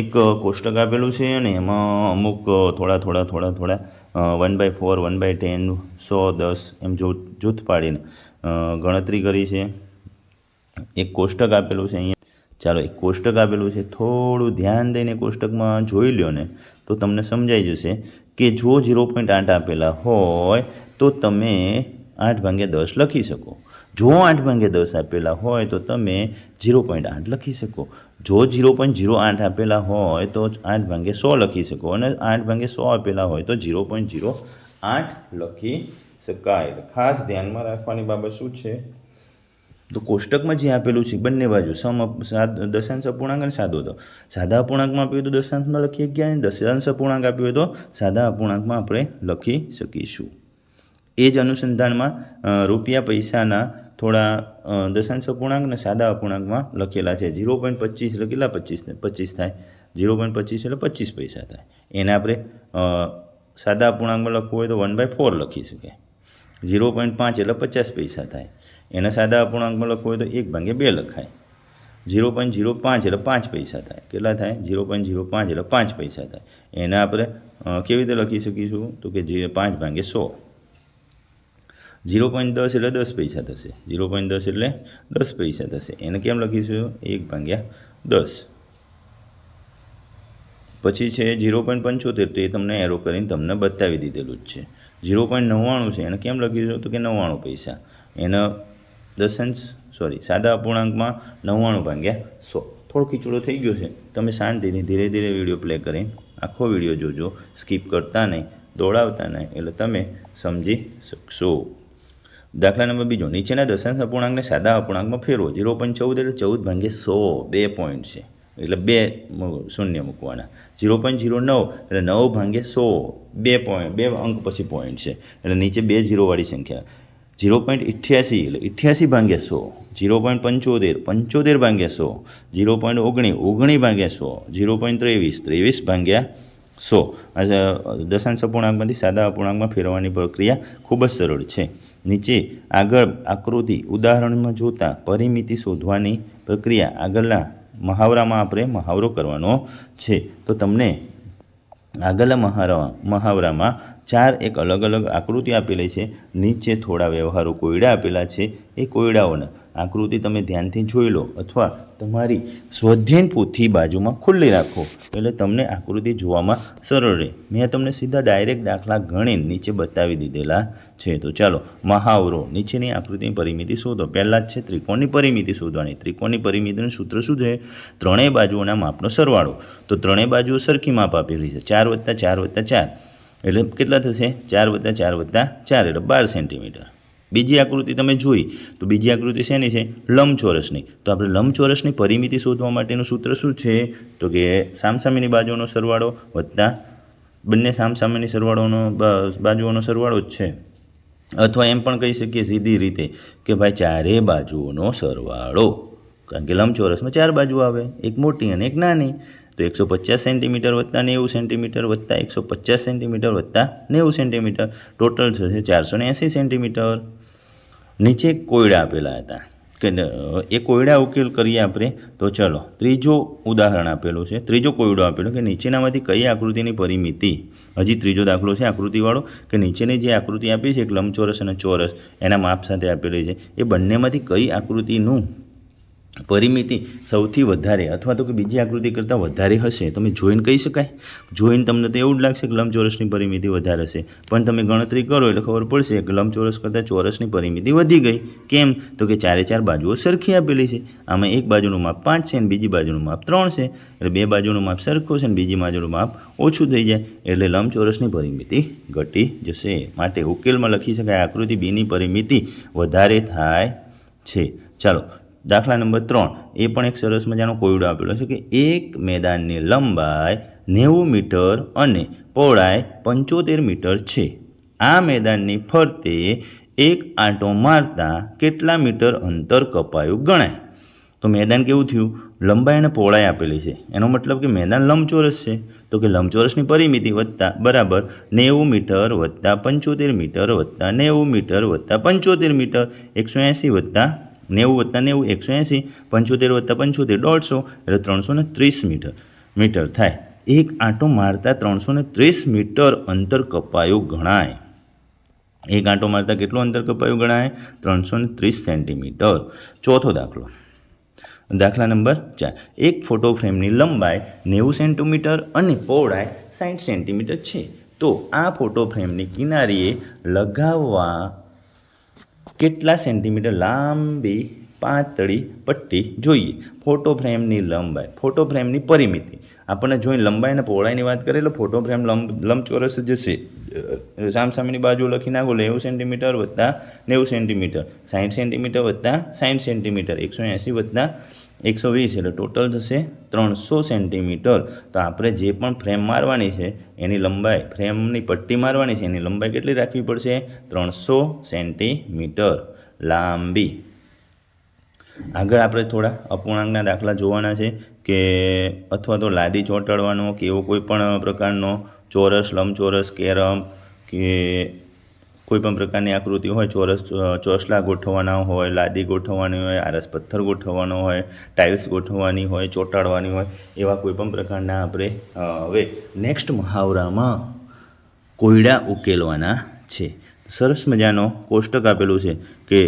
એક કોષ્ટક આપેલું છે અને એમાં અમુક થોડા 1/4, 1/10, 100, 10 એમ જૂથ પાડીને ગણતરી કરી છે. એક કોષ્ટક આપેલું છે અહીંયા. ચાલો, એક કોષ્ટક આપેલું છે. થોડું ધ્યાન દઈને કોષ્ટકમાં જોઈ લો ને તો તમને સમજાઈ જશે કે જો 0.8 આપેલા હોય તો તમે 8/10 લખી શકો. જો 8/10 આપેલા હોય તો તમે 0.8 લખી શકો. જો 0.08 આપેલા હોય તો 8/100 લખી શકો. અને 8/100 આપેલા હોય તો 0.08 લખી શકાય. ખાસ ધ્યાનમાં રાખવાની બાબત શું છે? તો કોષ્ટકમાં જે આપેલું છે બંને બાજુ દશાંશ અપૂર્ણાંક અને સાદો. તો સાદા અપૂર્ણાંકમાં આપ્યું હોય તો દશાંશમાં લખી શકીએ અને દશાંશ અપૂર્ણાંક આપ્યું હોય તો સાદા અપૂર્ણાંકમાં આપણે લખી શકીશું. એ જ અનુસંધાનમાં રૂપિયા પૈસાના થોડા દશાંશ અપૂર્ણાંક અને સાદા અપૂર્ણાંકમાં લખેલા છે. 0.25 એટલે કેટલા 25 થાય? 0.25 એટલે 25 પૈસા થાય. એને આપણે સાદા અપૂર્ણાંકમાં લખવું હોય તો 1/4 લખી શકાય. 0.5 એટલે 50 પૈસા થાય. એને સાદા અપૂર્ણાંકમાં લખવું હોય તો 1/2 લખાય. 0.05 એટલે 5 પૈસા થાય. કેટલા થાય? 0.05 એટલે 5 પૈસા થાય. એને આપણે કેવી રીતે લખી શકીશું? તો કે 5/100. 0.10 એટલે 10 પૈસા થશે. 0.10 એટલે 10 પૈસા થશે. એને કેમ લખીશું? 1/10. પછી છે 0.75. તો એ તમને એરો કરીને તમને બતાવી દીધેલું જ છે. 0.99 છે. એને કેમ લખીશું? તો કે 99 પૈસા. એને સાદા અપૂર્ણાંકમાં 99/100. થોડો ખીચડો થઈ ગયો છે. તમે શાંતિથી ધીરે ધીરે વિડીયો પ્લે કરીને આખો વિડીયો જોજો. સ્કીપ કરતા નહીં, દોડાવતા નહીં, એટલે તમે સમજી શકશો. દાખલા નંબર બીજો, નીચેના દશાંશ અપૂર્ણાંકને સાદા અપૂર્ણાંકમાં ફેરવો. 0.14 એટલે 14/100, 2 પોઈન્ટ છે એટલે 2 શૂન્ય મૂકવાના. 0.09 એટલે 9/100, 2 અંક પછી પોઈન્ટ છે એટલે નીચે 2 0વાળી સંખ્યા. 0.88 એટલે 88/100, 0.75 75/100, 0.19 19/100, 0.23 23/100. આ દશાંશ અપૂર્ણાંકમાંથી સાદા અપૂર્ણાંકમાં ફેરવવાની પ્રક્રિયા ખૂબ જ સરળ છે. નીચે આગળ આકૃતિ ઉદાહરણમાં જોતા પરિમિતિ શોધવાની પ્રક્રિયા આગળના મહાવરામાં આપણે મહાવરો કરવાનો છે. તો તમને આગળના મહાવરામાં 4 એક અલગ અલગ આકૃતિ આપેલી છે. નીચે થોડા વ્યવહારો કોયડા આપેલા છે. એ કોયડાઓને આકૃતિ તમે ધ્યાનથી જોઈ લો અથવા તમારી સ્વાધ્યાયન પોથી બાજુમાં ખુલ્લી રાખો એટલે તમને આકૃતિ જોવામાં સરળ રહે. મેં તમને સીધા ડાયરેક્ટ દાખલા ગણીને નીચે બતાવી દીધેલા છે. તો ચાલો મહાવરો, નીચેની આકૃતિની પરિમિતિ શોધો. પહેલાં જ છે ત્રિકોણની પરિમિતિ શોધવાની. ત્રિકોણની પરિમિતિનું સૂત્ર શું છે? ત્રણેય બાજુઓના માપનો સરવાળો. તો ત્રણેય બાજુઓ સરખી માપ આપેલી છે. 4 + 4 + 4 એટલે કેટલા થશે? 4 + 4 + 4 એટલે 12 સેન્ટીમીટર. બીજી આકૃતિ તમે જોઈ તો બીજી આકૃતિ શેની છે? લંબચોરસની. તો આપણે લંબચોરસની પરિમિતિ શોધવા માટેનું સૂત્ર શું છે? તો કે સામસામેની બાજુઓનો સરવાળો વત્તા બંને સામસામેની સરવાળોનો બાજુઓનો સરવાળો જ છે. અથવા એમ પણ કહી શકીએ સીધી રીતે કે ભાઈ ચારે બાજુઓનો સરવાળો, કારણ કે લંબચોરસમાં 4 બાજુ આવે, એક મોટી અને એક નાની. તો 150 સેન્ટીમીટર વત્તા 90 સેન્ટીમીટર વત્તા 150 સેન્ટીમીટર વત્તા 90 સેન્ટીમીટર ટોટલ થશે 480 સેન્ટીમીટર. નીચે કોયડા આપેલા હતા કે એ કોયડા ઉકેલ કરીએ આપણે. તો ચલો ત્રીજો ઉદાહરણ આપેલું છે, ત્રીજો કોયડો આપેલો કે નીચેનામાંથી કઈ આકૃતિની પરિમિતિ, હજી ત્રીજો દાખલો છે આકૃતિવાળો, કે નીચેની જે આકૃતિ આપી છે એક લંબચોરસ અને ચોરસ એના માપ સાથે આપેલી છે, એ બંનેમાંથી કઈ આકૃતિનું પરિમિતિ સૌથી વધારે અથવા તો કે બીજી આકૃતિ કરતાં વધારે હશે. તમે જોઈને કહી શકાય? જોઈને તમને તો એવું જ લાગશે કે લંબચોરસની પરિમિતિ વધારે હશે, પણ તમે ગણતરી કરો એટલે ખબર પડશે કે લંબચોરસ કરતાં ચોરસની પરિમિતિ વધી ગઈ. કેમ? તો કે 4 બાજુઓ સરખી આપેલી છે. આમાં એક બાજુનું માપ 5 છે અને બીજી બાજુનું માપ 3 છે એટલે બે બાજુનું માપ સરખું છે અને બીજી બાજુનું માપ ઓછું થઈ જાય એટલે લંબચોરસની પરિમિતિ ઘટી જશે. માટે ઉકેલમાં લખી શકાય આકૃતિ બીની પરિમિતિ વધારે થાય છે. ચાલો દાખલા નંબર 3, એ પણ એક સરસ મજાનો કોયડો આપેલો છે કે એક મેદાનની લંબાઈ 90 મીટર અને પહોળાઈ 75 મીટર છે. આ મેદાનની ફરતે એક આંટો મારતા કેટલા મીટર અંતર કપાયું ગણાય? તો મેદાન કેવું થયું? લંબાઈ અને પહોળાઈ આપેલી છે, એનો મતલબ કે મેદાન લંબચોરસ છે. તો કે લંબચોરસની પરિમિતિ વત્તા બરાબર 90 મીટર વત્તા 75 મીટર વત્તા 90 મીટર વત્તા 75 મીટર, 180 વત્તા 90 વત્તા 90 180, 75 વત્તા 75 150 એટલે 330 મીટર થાય. એક આંટો મારતા 330 મીટર અંતર કપાયું ગણાય. એક આંટો મારતા કેટલું અંતર કપાયું ગણાય? 330 સેન્ટીમીટર. ચોથો દાખલો, દાખલા નંબર 4, એક ફોટો ફ્રેમની લંબાઈ 90 સેન્ટીમીટર અને પહોળાઈ 60 સેન્ટીમીટર છે. તો આ ફોટો ફ્રેમની કિનારીએ લગાવવા કેટલા સેન્ટીમીટર લાંબી પાતળી પટ્ટી જોઈએ? ફોટો ફ્રેમની લંબાઈ, ફોટો ફ્રેમની પરિમિતિ આપણને જોઈને લંબાઈ અને પહોળાઈની વાત કરીએ એટલે ફોટો ફ્રેમ લંબચોરસ જ હશે. સામસામેની બાજુ લખી નાખો 90 સેન્ટીમીટર વત્તા 90 સેન્ટીમીટર, 60 સેન્ટીમીટર વત્તા 60 સેન્ટીમીટર, 180 વત્તા 120 એટલે ટોટલ થશે 300 સેન્ટીમીટર. તો આપણે જે પણ ફ્રેમ મારવાની છે એની લંબાઈ, ફ્રેમની પટ્ટી મારવાની છે એની લંબાઈ કેટલી રાખવી પડશે? 300 સેન્ટીમીટર લાંબી. આગળ આપણે થોડા અપૂર્ણાંકના દાખલા જોવાના છે કે અથવા તો લાદી ચોંટાડવાનો કે એવો કોઈ પણ પ્રકારનો ચોરસ, લંબચોરસ, કેરમ કે કોઈ પણ પ્રકારની આકૃતિ હોય, ચોસલા ગોઠવવાના હોય, લાદી ગોઠવવાની હોય, આરસ પથ્થર ગોઠવવાનો હોય, ટાઇલ્સ ગોઠવવાની હોય, ચોંટાડવાની હોય, એવા કોઈ પણ પ્રકારના આપણે હવે નેક્સ્ટ મહાવરામાં કોયડા ઉકેલવાના છે. સરસ મજાનો કોષ્ટક આપેલું છે કે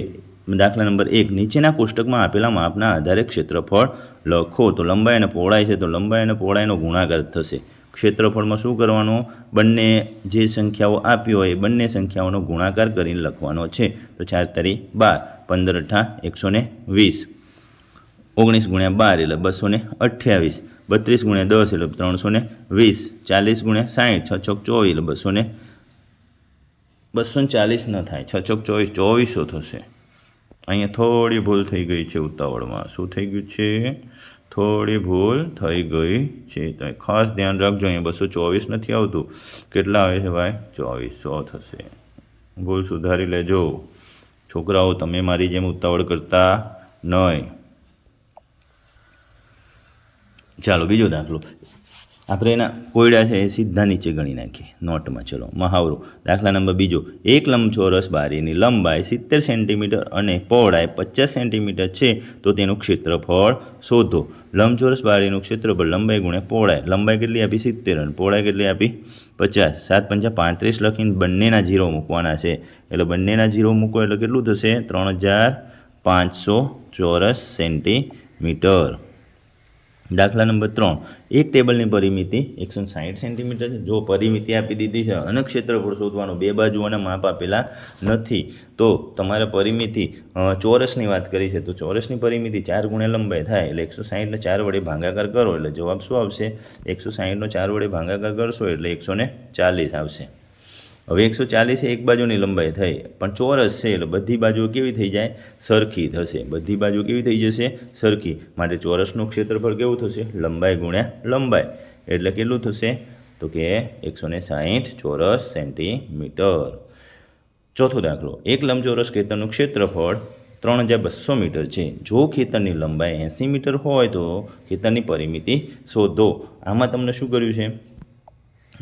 દાખલા નંબર 1, નીચેના કોષ્ટકમાં આપેલા માપના આધારે ક્ષેત્રફળ લખો. તો લંબાઈ અને પહોળાઈ છે તો લંબાઈ અને પહોળાઈનો ગુણાકાર થશે. ક્ષેત્રફળમાં શું કરવાનું? બંને જે સંખ્યાઓ આપી હોય એ બંને સંખ્યાઓનો ગુણાકાર કરીને લખવાનો છે. તો 4 તારી 12, 15 × 1 = 20, 19 × 12 એટલે 228, 32 × 10 એટલે 320, 40 × 60, 6 × 24 એટલે 240 ન થાય, 6 ચોક 24, 2400 થશે. અહીંયા થોડી ભૂલ થઈ ગઈ છે ઉતાવળમાં. શું થઈ ગયું છે? થોડી ભૂલ થઈ ગઈ છે. તો ખાસ ધ્યાન રાખજો, અહીંયા 224 નથી આવતું. કેટલા આવે છે ભાઈ? 2400 થશે. ભૂલ સુધારી લેજો છોકરાઓ, તમે મારી જેમ ઉતાવળ કરતા નહીં. ચાલો બીજો દાખલો. આપણે એના કોયડા છે એ સીધા નીચે ગણી નાખીએ નોટમાં. ચલો મહાવરો. દાખલા નંબર બીજો. એક લંબચોરસ બારીની લંબાઈ 70 સેન્ટીમીટર અને પહોળાઈ 50 સેન્ટીમીટર છે, તો તેનું ક્ષેત્રફળ શોધો. લંબચોરસ બારીનું ક્ષેત્રફળ લંબાઈ ગુણ્યા પહોળાઈ. લંબાઈ કેટલી આપી? 70 અને પહોળાઈ કેટલી આપી? 50. 7 × 35 લખીને બંનેના 0 મૂકવાના છે. એટલે બંનેના 0 મૂકો એટલે કેટલું થશે? 3500 ચોરસ સેન્ટીમીટર. દાખલા નંબર 3. એક ટેબલની પરિમિતિ 160 સેન્ટીમીટર છે. જો પરિમિતિ આપી દીધી છે અને ક્ષેત્રફળ શોધવાનું, બે બાજુઓના માપ આપેલા નથી, તો તમારે પરિમિતિ ચોરસની વાત કરી છે, તો ચોરસની પરિમિતિ 4 ગુણ્યા લંબાઈ થાય એટલે 160ને 4 વડે ભાગાકાર કરો એટલે જવાબ શું આવશે? 160નો 4 વડે ભાગાકાર કરશો એટલે 140 આવશે. હવે 140 એ એક બાજુની લંબાઈ થઈ, પણ ચોરસ છે એટલે બધી બાજુઓ કેવી થઈ જાય? સરખી થશે. બધી બાજુ કેવી થઈ જશે? સરખી. માટે ચોરસનું ક્ષેત્રફળ કેવું થશે? લંબાઈ ગુણ્યા લંબાઈ. એટલે કેટલું થશે? તો કે 160 ચોરસ સેન્ટીમીટર. ચોથો દાખલો. એક લંબચોરસ ખેતરનું ક્ષેત્રફળ 3200 મીટર છે. જો ખેતરની લંબાઈ 80 મીટર હોય તો ખેતરની પરિમિતિ શોધો. આમાં તમને શું કર્યું છે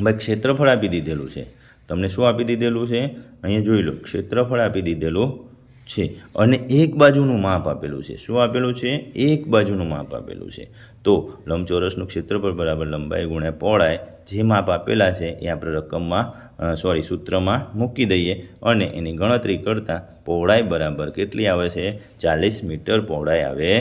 ભાઈ? ક્ષેત્રફળ આપી દીધેલું છે. તમને શું આપી દીધેલું છે? અહીંયા જોઈ લો, ક્ષેત્રફળ આપી દીધેલું છે અને એક બાજુનું માપ આપેલું છે. શું આપેલું છે? એક બાજુનું માપ આપેલું છે. તો લંબચોરસનું ક્ષેત્રફળ બરાબર લંબાઈ ગુણ્યા પહોળાઈ. જે માપ આપેલા છે એ આપણે સૂત્રમાં મૂકી દઈએ અને એની ગણતરી કરતાં પહોળાઈ બરાબર કેટલી આવે છે? 40 મીટર પહોળાઈ આવે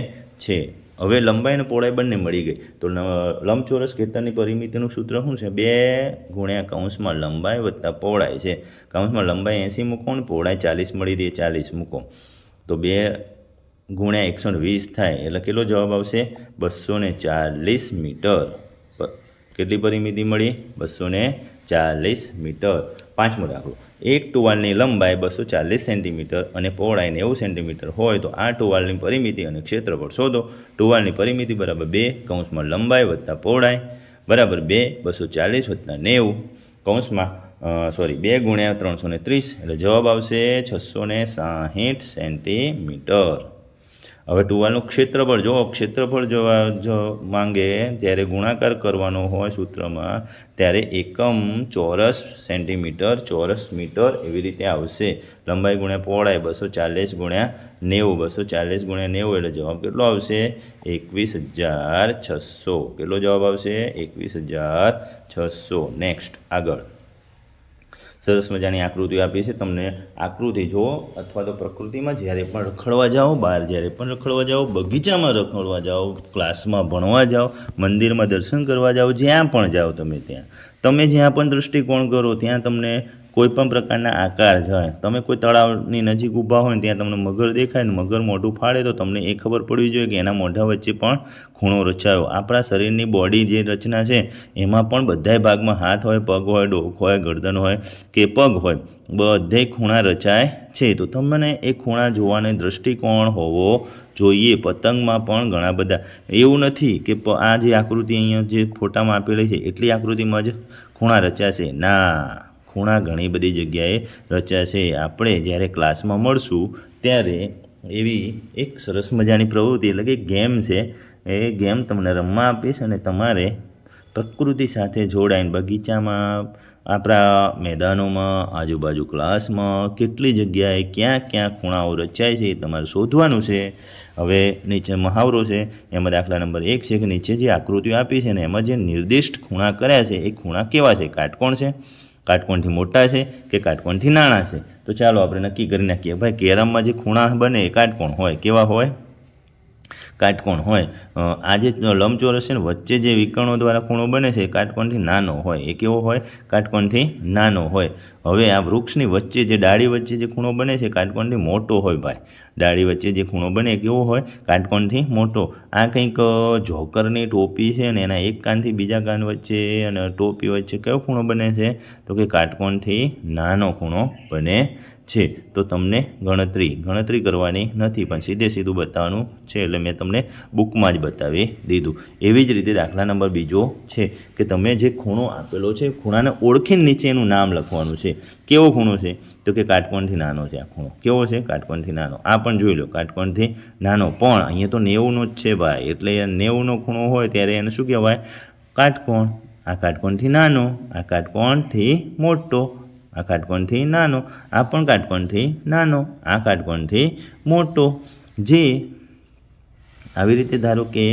છે. હવે લંબાઈ અને પહોળાઈ બંને મળી ગઈ, તો લંબચોરસ ખેતરની પરિમિતિનું સૂત્ર શું છે? 2 ગુણ્યા કૌંસમાં લંબાઈ વત્તા પહોળાઈ છે. કૌંસમાં લંબાઈ 80 મૂકો ને પહોળાઈ 40 મળી દે, 40 મૂકો તો 2 ગુણ્યા 120 થાય એટલે કેટલો જવાબ આવશે? 240 મીટર. કેટલી પરિમિતિ મળી? 240 મીટર. પાંચમો દાખલો. એક ટુવાલની લંબાઈ 240 સેન્ટીમીટર અને પહોળાઈ 90 સેન્ટીમીટર હોય તો આ ટુવાલની પરિમિતિ અને ક્ષેત્રફળ શોધો. ટુવાલની પરિમિતિ બરાબર 2 કૌંસમાં લંબાઈ વત્તા પહોળાઈ બરાબર 2 240 વત્તા 90 કૌંસમાં 2 ગુણ્યા 330 એટલે જવાબ આવશે 660 સેન્ટીમીટર. હવે ટુવાલનું ક્ષેત્રફળ જો ક્ષેત્રફળ જો માંગે ત્યારે ગુણાકાર કરવાનો હોય સૂત્રમાં, ત્યારે એકમ ચોરસ સેન્ટીમીટર ચોરસ મીટર એવી રીતે આવશે. લંબાઈ ગુણ્યા પહોળાઈ 240 ગુણ્યા 90, 240 ગુણ્યા 90 એટલે જવાબ કેટલો આવશે? 21600. કેટલો જવાબ આવશે? 21600. નેક્સ્ટ આગળ સરસ મજાની આકૃતિ આપી છે. તમને આકૃતિ જુઓ અથવા તો પ્રકૃતિમાં જ્યારે પણ રખડવા જાઓ, બહાર જ્યારે પણ રખડવા જાઓ, બગીચામાં રખડવા જાઓ, ક્લાસમાં ભણવા જાઓ, મંદિરમાં દર્શન કરવા જાઓ, જ્યાં પણ જાઓ તમે જ્યાં પણ દૃષ્ટિકોણ કરો ત્યાં તમને કોઈ પણ પ્રકારના આકાર જાય. તમે કોઈ તળાવની નજીક ઊભા હોય ને ત્યાં તમને મગર દેખાય ને મગર મોઢું ફાડે તો તમને એ ખબર પડવી જોઈએ કે એના મોઢા વચ્ચે પણ ખૂણો રચાયો. આપણા શરીરની બોડી જે રચના છે એમાં પણ બધાય ભાગમાં હાથ હોય, પગ હોય, ડોક હોય, ગરદન હોય કે પગ હોય, બધે ખૂણા રચાય છે. તો તમને એ ખૂણા જોવાનો દૃષ્ટિકોણ હોવો જોઈએ. પતંગમાં પણ ઘણા બધા એવું નથી કે આ જે આકૃતિ અહીંયા જે ફોટામાં આપેલી છે એટલી આકૃતિમાં જ ખૂણા રચાશે. ના, ખૂણા ઘણી બધી જગ્યાએ રચાશે. આપણે જ્યારે ક્લાસમાં મળશું ત્યારે એવી એક સરસ મજાની પ્રવૃત્તિ એટલે કે ગેમ છે, એ ગેમ તમને રમવા આપીશ અને તમારે પ્રકૃતિ સાથે જોડાઈને બગીચામાં, આપણા મેદાનોમાં, આજુબાજુ ક્લાસમાં કેટલી જગ્યાએ ક્યાં ખૂણાઓ રચાય છે એ તમારે શોધવાનું છે. હવે નીચે મહાવરો છે, એમાં દાખલા નંબર 1 છે કે નીચે જે આકૃતિઓ આપી છે ને એમાં જે નિર્દિષ્ટ ખૂણા કર્યા છે એ ખૂણા કેવા છે? કાટકોણ છે, કાટકોણથી મોટા છે કે કાટકોણથી નાના છે? તો ચાલો આપણે નક્કી કરી નાખીએ. ભાઈ કેરમમાં જે ખૂણા બને એ કાટકોણ હોય. કેવા હોય? કાટકોણ હોય. આ જે લંબચોરસ છે ને વચ્ચે જે વિકર્ણો દ્વારા ખૂણો બને છે એ કાટકોણથી નાનો હોય. એ કેવો હોય? કાટકોણથી નાનો હોય. હવે આ વૃક્ષની વચ્ચે જે ડાળી વચ્ચે જે ખૂણો બને છે કાટકોણથી મોટો હોય ભાઈ. ડાળી વચ્ચે જે ખૂણો બને એ કેવો હોય? કાટકોણથી મોટો. આ કંઈક જોકરની ટોપી છે ને એના એક કાનથી બીજા કાન વચ્ચે અને ટોપી વચ્ચે કયો ખૂણો બને છે? તો કે કાટકોણથી નાનો ખૂણો બને છે. તો તમને ગણતરી કરવાની નથી પણ સીધું બતાવવાનું છે એટલે મેં તમને બુકમાં જ બતાવી દીધું. એવી જ રીતે દાખલા નંબર બીજો છે કે તમે જે ખૂણો આપેલો છે ખૂણાને ઓળખીને નીચે એનું નામ લખવાનું છે. કેવો ખૂણો છે? તો કે કાટકોણથી નાનો છે આ ખૂણો. કેવો છે? કાટકોણથી નાનો. આ પણ જોઈ લો કાટકોણથી નાનો, પણ અહીંયા તો 90નો જ છે ભાઈ, એટલે 90નો ખૂણો હોય ત્યારે એને શું કહેવાય? કાટકોણ. આ કાટકોણથી નાનો, આ કાટકોણથી મોટો, આ કાટકોણથી નાનો, આ પણ કાટકોણથી નાનો, આ કાટકોણથી મોટો. જે આવી રીતે ધારો કે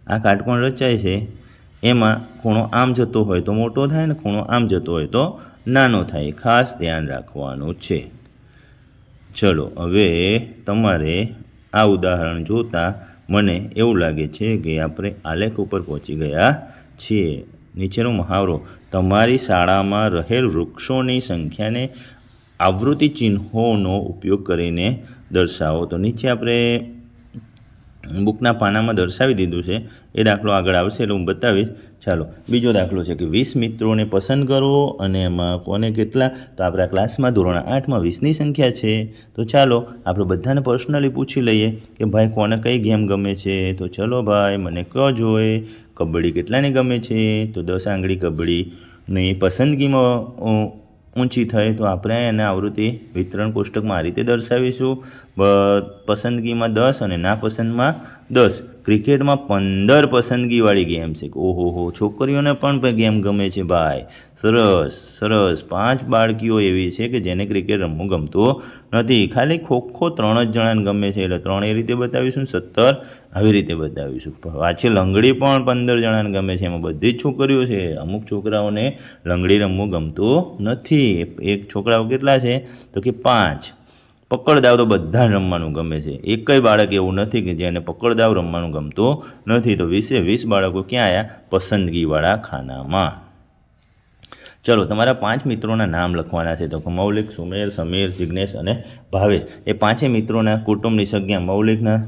આ કાટકોણ રચાય છે એમાં ખૂણો આમ જતો હોય તો મોટો થાય ને ખૂણો આમ જતો હોય તો નાનો થાય. ખાસ ધ્યાન રાખવાનું છે. ચલો હવે તમારે આ ઉદાહરણ જોતાં મને એવું લાગે છે કે આપણે આલેખ ઉપર પહોંચી ગયા છીએ. નીચેનો મહાવરો તમારી શાળામાં રહેલ વૃક્ષોની સંખ્યાને આવૃત્તિ ચિહ્નોનો ઉપયોગ કરીને દર્શાવો. તો નીચે આપણે બુકના પાનામાં દર્શાવી દીધું છે. એ દાખલો આગળ આવશે એટલે હું બતાવીશ. ચાલો બીજો દાખલો છે કે 20 મિત્રોને પસંદ કરો અને એમાં કોને કેટલા? તો આપણા ક્લાસમાં ધોરણ 8માં 20ની સંખ્યા છે. તો ચાલો આપણે બધાને પર્સનલી પૂછી લઈએ કે ભાઈ કોને કઈ ગેમ ગમે છે. તો ચલો ભાઈ મને કહો જોઈએ. કબડ્ડી કેટલાને ગમે છે? તો 10 આંગળી કબડ્ડીની પસંદગીમાં ઊંચી થઈ તો આપણે એને આવૃત્તિ વિતરણ કોષ્ટકમાં આ રીતે દર્શાવીશું. પસંદગીમાં 10 અને નાપસંદમાં 10. ક્રિકેટમાં 15 પસંદગીવાળી ગેમ છે. ઓહો, છોકરીઓને પણ ગેમ ગમે છે ભાઈ. સરસ. 5 બાળકીઓ એવી છે કે જેને ક્રિકેટ રમવું ગમતું નથી. ખાલી ખોખો 3 જ જણાને ગમે છે એટલે 3 એ રીતે બતાવીશું. 17 આવી રીતે બતાવીશું. પાછી લંગડી પણ 15 જણાને ગમે છે, એમાં બધી જ છોકરીઓ છે. અમુક છોકરાઓને લંગડી રમવું ગમતું નથી. એક છોકરાઓ કેટલા છે? તો કે 5. પકડદાવ તો બધાને રમવાનું ગમે છે. એકય બાળક એવું નથી કે જેને પકડદાવ રમવાનું ગમતું નથી. તો 20 બાળકો ક્યાં આવ્યા? પસંદગીવાળા ખાનામાં. ચલો તમારા 5 મિત્રોના નામ લખવાના છે. તો મૌલિક, સુમેર, સમીર, જિજ્ઞેશ અને ભાવેશ. એ 5 મિત્રોના કુટુંબની સંખ્યા મૌલિકના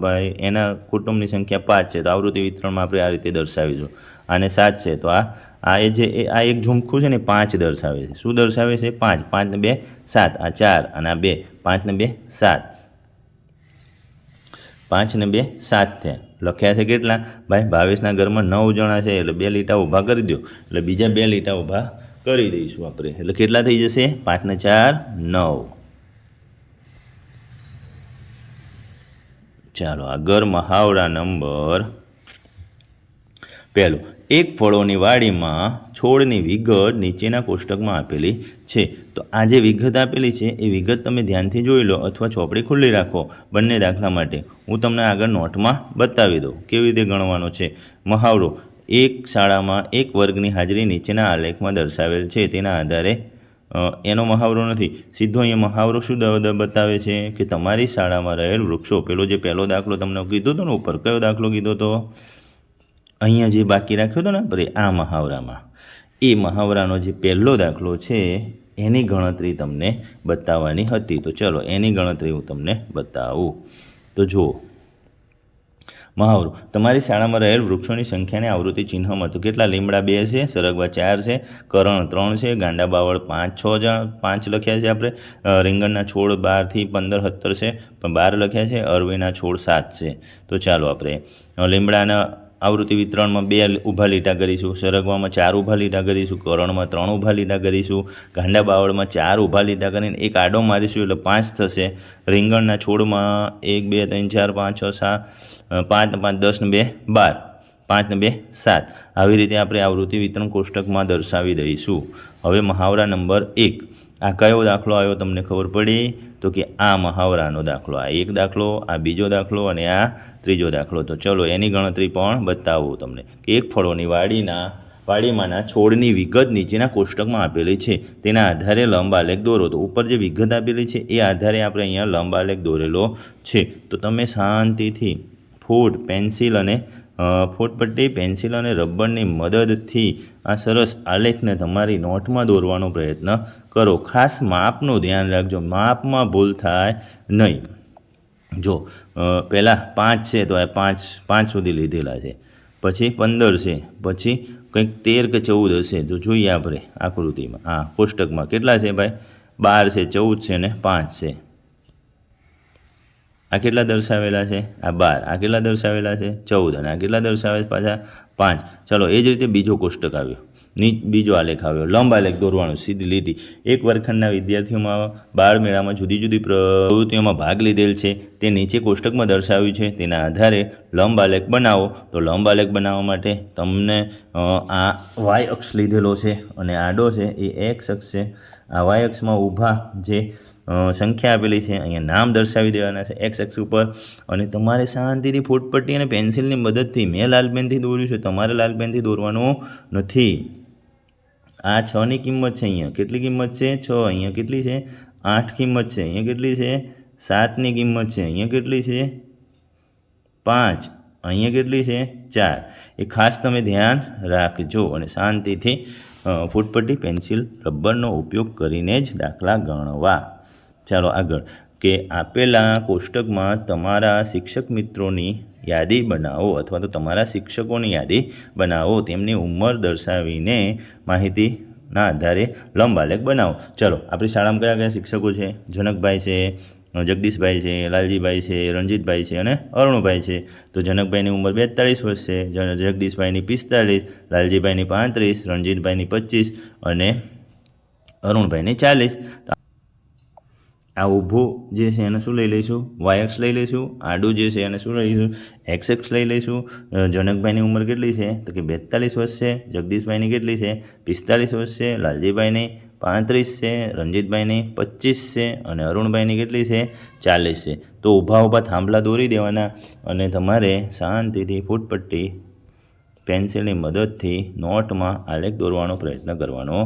ભાઈ એના કુટુંબની સંખ્યા 5 છે. તો આવૃત્તિ વિતરણમાં આપણે આ રીતે દર્શાવીશું. આને 7 છે તો આ એક ઝુમખું છે ને 5 દર્શાવે છે. શું દર્શાવે છે? 5. 5 ને 2 7. આ 4 અને આ 2. 5 ને 2 7. 5 ને 2 7 થયા. લખ્યા છે કેટલા? ભાઈ ભાવેશના ઘરમાં 9 જણા છે એટલે 2 લીટા ઊભા કરી દો. એટલે બીજા 2 લીટા ઊભા કરી દઈશું આપણે. એટલે કેટલા થઈ જશે? 5 ને 4 9. ચાલો આગળ મહાવરા નંબર 1. એક ફળોની વાડીમાં છોડની વિગત નીચેના કોષ્ટકમાં આપેલી છે. તો આ જે વિગત આપેલી છે એ વિગત તમે ધ્યાનથી જોઈ લો અથવા ચોપડી ખુલ્લી રાખો બંને દાખલા માટે. હું તમને આગળ નોટમાં બતાવી દઉં કેવી રીતે ગણવાનો છે. મહાવરો એક શાળામાં એક વર્ગની હાજરી નીચેના આલેખમાં દર્શાવેલ છે તેના આધારે એનો મહાવરો નથી. સીધો અહીંયા મહાવરો શું બતાવે છે કે તમારી શાળામાં રહેલ વૃક્ષો. પહેલો દાખલો તમને કીધો હતો ને ઉપર, કયો દાખલો કીધો હતો? અહીંયા જે બાકી રાખ્યો હતો ને આપણે આ મહાવરામાં, એ મહાવરાનો જે પહેલો દાખલો છે એની ગણતરી તમને બતાવવાની હતી. તો ચલો એની ગણતરી હું તમને બતાવું. તો જુઓ મહાવરો તમારી શાળામાં રહેલ વૃક્ષોની સંખ્યાને આવૃત્તિ ચિહ્નમાં તો કેટલા? લીમડા 2 છે, સરગવા 4 છે, કરણ 3 છે, ગાંડા બાવળ 5 લખ્યા છે આપણે. રીંગણના છોડ 12 થી 15 17 છે પણ 12 લખ્યા છે. અરવીના છોડ 7 છે. તો ચાલો આપણે લીમડાના આવૃત્તિ વિતરણમાં 2 ઊભા લીટા કરીશું, સરગવામાં 4 ઊભા લીટા કરીશું, કરણમાં 3 ઊભા લીટા કરીશું, ગાંડા બાવળમાં 4 ઊભા લીટા કરીને એક આડો મારીશું એટલે 5 થશે. રીંગણના છોડમાં 1 2 3 4 5 6 7 5 5 10 ને 2 12, 5 ને 2 7. આવી રીતે આપણે આવૃત્તિ વિતરણ કોષ્ટકમાં દર્શાવી દઈશું. હવે મહાવરા નંબર 1. આ કયો દાખલો આવ્યો તમને ખબર પડી? તો કે આ મહાવરાનો દાખલો. આ એક દાખલો, આ બીજો દાખલો અને આ ત્રીજો દાખલો. તો ચલો એની ગણતરી પણ બતાવું તમને. એક ફળોની વાડીમાંના છોડની વિગત નીચેના કોષ્ટકમાં આપેલી છે તેના આધારે લંબ આલેખ દોરો. તો ઉપર જે વિગત આપેલી છે એ આધારે આપણે અહીંયા લંબ આલેખ દોરેલો છે. તો તમે શાંતિથી ફૂટ પેન્સિલ અને ફૂટપટ્ટી પેન્સિલ અને રબરની મદદથી આ સરસ આલેખને તમારી નોટમાં દોરવાનો પ્રયત્ન કરો. ખાસ માપનું ધ્યાન રાખજો, માપમાં ભૂલ થાય નહીં. જો પહેલાં 5 છે તો આ 5 સુધી લીધેલા છે, પછી 15 છે, પછી કંઈક 13 કે 14 હશે. જો જોઈએ આપણે આકૃતિમાં, હા કોષ્ટકમાં કેટલા છે ભાઈ? 12 છે, 14 છે અને 5 છે. આ કેટલા દર્શાવેલા છે? આ 12. આ કેટલા દર્શાવેલા છે? 14. અને આ કેટલા દર્શાવે છે પાછા? 5. ચલો એ જ રીતે બીજો કોષ્ટક આવ્યો, બીજો આલેખ આવ્યો, લંબ આલેખ દોરવાનો, સીધી લીટી. એક વર્ગખંડના વિદ્યાર્થીઓમાં બાળ મેળામાં જુદી જુદી પ્રવૃત્તિઓમાં ભાગ લીધેલ છે તે નીચે કોષ્ટકમાં દર્શાવ્યું છે. તેના આધારે લંબ આલેખ બનાવો. તો લંબ આલેખ બનાવવા માટે તમને આ વાય અક્ષ લીધેલો છે અને આડો છે એ એક્સ અક્ષ છે. આ વાય અક્ષમાં ઊભા જે સંખ્યા આપેલી છે અહીંયા નામ દર્શાવી દેવાના છે એક્સ અક્ષ ઉપર. અને તમારે શાંતિથી ફૂટપટ્ટી અને પેન્સિલની મદદથી, મેં લાલ પેનથી દોર્યું છે, તમારે લાલ પેનથી દોરવાનું નથી. આ 6ની કિંમત છે, અહીંયા કેટલી કિંમત છે? 6. અહીંયા કેટલી છે? 8 કિંમત છે. અહીંયા કેટલી છે? 7ની કિંમત છે. અહીંયા કેટલી છે? 5. અહીંયા કેટલી છે? 4. એ ખાસ તમે ધ્યાન રાખજો અને શાંતિથી ફૂટપટ્ટી પેન્સિલ રબરનો ઉપયોગ કરીને જ દાખલા ગણવા. ચાલો આગળ, કે આપેલા કોષ્ટકમાં તમારા શિક્ષક મિત્રોની યાદી બનાવો અથવા તો તમારા શિક્ષકોની યાદી બનાવો. તેમની ઉંમર દર્શાવીને માહિતીના આધારે લંબ આલેખ બનાવો. ચલો આપણી શાળામાં કયા કયા શિક્ષકો છે? જનકભાઈ છે, જગદીશભાઈ છે, લાલજીભાઈ છે, રણજીતભાઈ છે અને અરુણભાઈ છે. તો જનકભાઈની ઉંમર 42 વર્ષ છે, જગદીશભાઈની 45, લાલજીભાઈની 35, રણજીતભાઈની 25 અને અરુણભાઈની 40. આ ઊભું જે છે એને શું લઈ લઈશું? વાય અક્ષ લઈ લઈશું. આડું જે છે એને શું લઈશું? એક્સ અક્ષ લઈ લઈશું. જનકભાઈની ઉંમર કેટલી છે? તો કે 42 વર્ષ છે. જગદીશભાઈની કેટલી છે? 45 વર્ષ છે. લાલજીભાઈની 35 છે. રણજીતભાઈની 25 છે અને અરુણભાઈની કેટલી છે? 40 છે. તો ઊભા ઊભા થાંભલા દોરી દેવાના અને તમારે શાંતિથી ફૂટપટ્ટી પેન્સિલની મદદથી નોટમાં આલેખ દોરવાનો પ્રયત્ન કરવાનો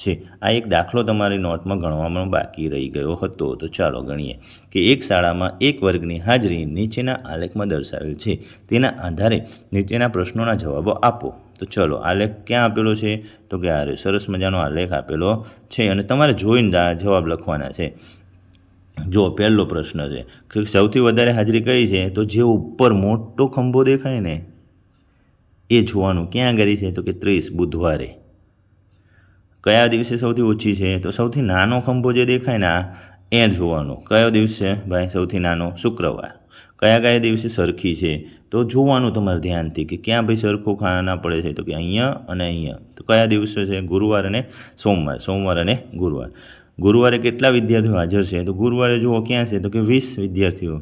છે. આ એક દાખલો તમારી નોટમાં ગણવામાં બાકી રહી ગયો હતો. તો ચાલો ગણીએ કે એક શાળામાં એક વર્ગની હાજરી નીચેના આલેખમાં દર્શાવેલ છે. તેના આધારે નીચેના પ્રશ્નોના જવાબો આપો. તો ચલો આલેખ ક્યાં આપેલો છે? તો કે આ સરસ મજાનો આલેખ આપેલો છે અને તમારે જોઈને જવાબ લખવાના છે. જો પહેલો પ્રશ્ન છે કે સૌથી વધારે હાજરી કઈ છે? તો જે ઉપર મોટો ખંભો દેખાય ને એ જોવાનું. ક્યાં આગળ છે? તો કે 30 બુધવારે. કયા દિવસે સૌથી ઓછી છે? તો સૌથી નાનો ખંભો જે દેખાય ને એ જોવાનો. કયો દિવસ છે ભાઈ સૌથી નાનો? શુક્રવાર. કયા દિવસે સરખી છે? તો જોવાનું તમારે ધ્યાનથી કે ક્યાં ભાઈ સરખું ખાના પડે છે? તો કે અહીંયા અને અહીંયા. તો કયા દિવસે છે? ગુરુવાર અને સોમવાર. સોમવાર અને ગુરુવાર. ગુરુવારે કેટલા વિદ્યાર્થીઓ હાજર છે? તો ગુરુવારે જુઓ ક્યાં છે? તો કે 20 વિદ્યાર્થીઓ.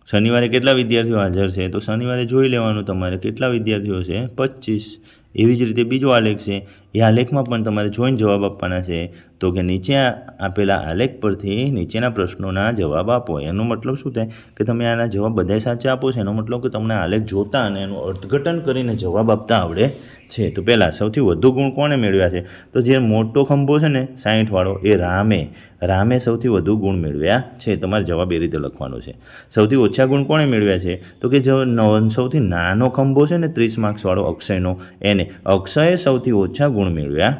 શનિવારે કેટલા વિદ્યાર્થીઓ હાજર છે? તો શનિવારે જોઈ લેવાનું તમારે કેટલા વિદ્યાર્થીઓ છે? 25. એવી જ રીતે બીજો આલેખ છે, એ આલેખમાં પણ તમારે જોઈને જવાબ આપવાના છે. તો કે નીચે આપેલા આલેખ પરથી નીચેના પ્રશ્નોના જવાબ આપો. એનો મતલબ શું થાય કે તમે આના જવાબ બધા સાચા આપો છો. એનો મતલબ કે તમને આલેખ જોતા અને એનું અર્થઘટન કરીને જવાબ આપતા આવડે છે. તો પહેલાં સૌથી વધુ ગુણ કોણે મેળવ્યા છે? તો જે મોટો ખંભો છે ને 60 વાળો એ રામે સૌથી વધુ ગુણ મેળવ્યા છે. તમારે જવાબ એ રીતે લખવાનો છે. સૌથી ઓછા ગુણ કોણે મેળવ્યા છે? તો કે જો સૌથી નાનો ખંભો છે ને 30 માર્ક્સવાળો અક્ષયનો, એને અક્ષયે સૌથી ઓછા ગુણ મેળવ્યા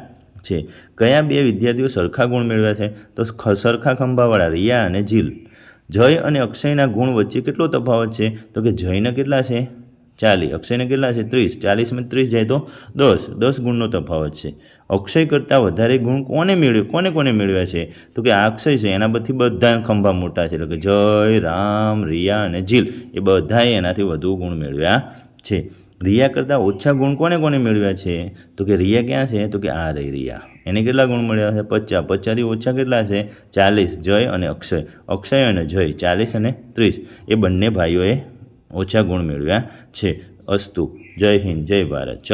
છે. કયા બે વિદ્યાર્થીઓ સરખા ગુણ મેળવ્યા છે? તો સરખા ખંભાવાળા રિયા અને જીલ. જય અને અક્ષયના ગુણ વચ્ચે કેટલો તફાવત છે? તો કે જયના કેટલા છે? 40. અક્ષયને કેટલા છે? 30. 40માં 30 જાય તો 10 ગુણનો તફાવત છે. અક્ષય કરતાં વધારે ગુણ કોને મેળવ્યા છે? તો કે આ અક્ષય છે એના પરથી બધા ખંભા મોટા છે. એટલે કે જય, રામ, રિયા અને જીલ એ બધાએ એનાથી વધુ ગુણ મેળવ્યા છે. રિયા કરતાં ઓછા ગુણ કોને મેળવ્યા છે? તો કે રિયા ક્યાં છે? તો કે આ રહી રિયા. એને કેટલા ગુણ મળ્યા છે? 50. 50થી ઓછા કેટલા છે? 40. જય અને અક્ષય અને જય 40 અને 30 એ બંને ભાઈઓએ ઓછા ગુણ મેળવ્યા છે. અસ્તુ. જય હિન્દ, જય ભારત.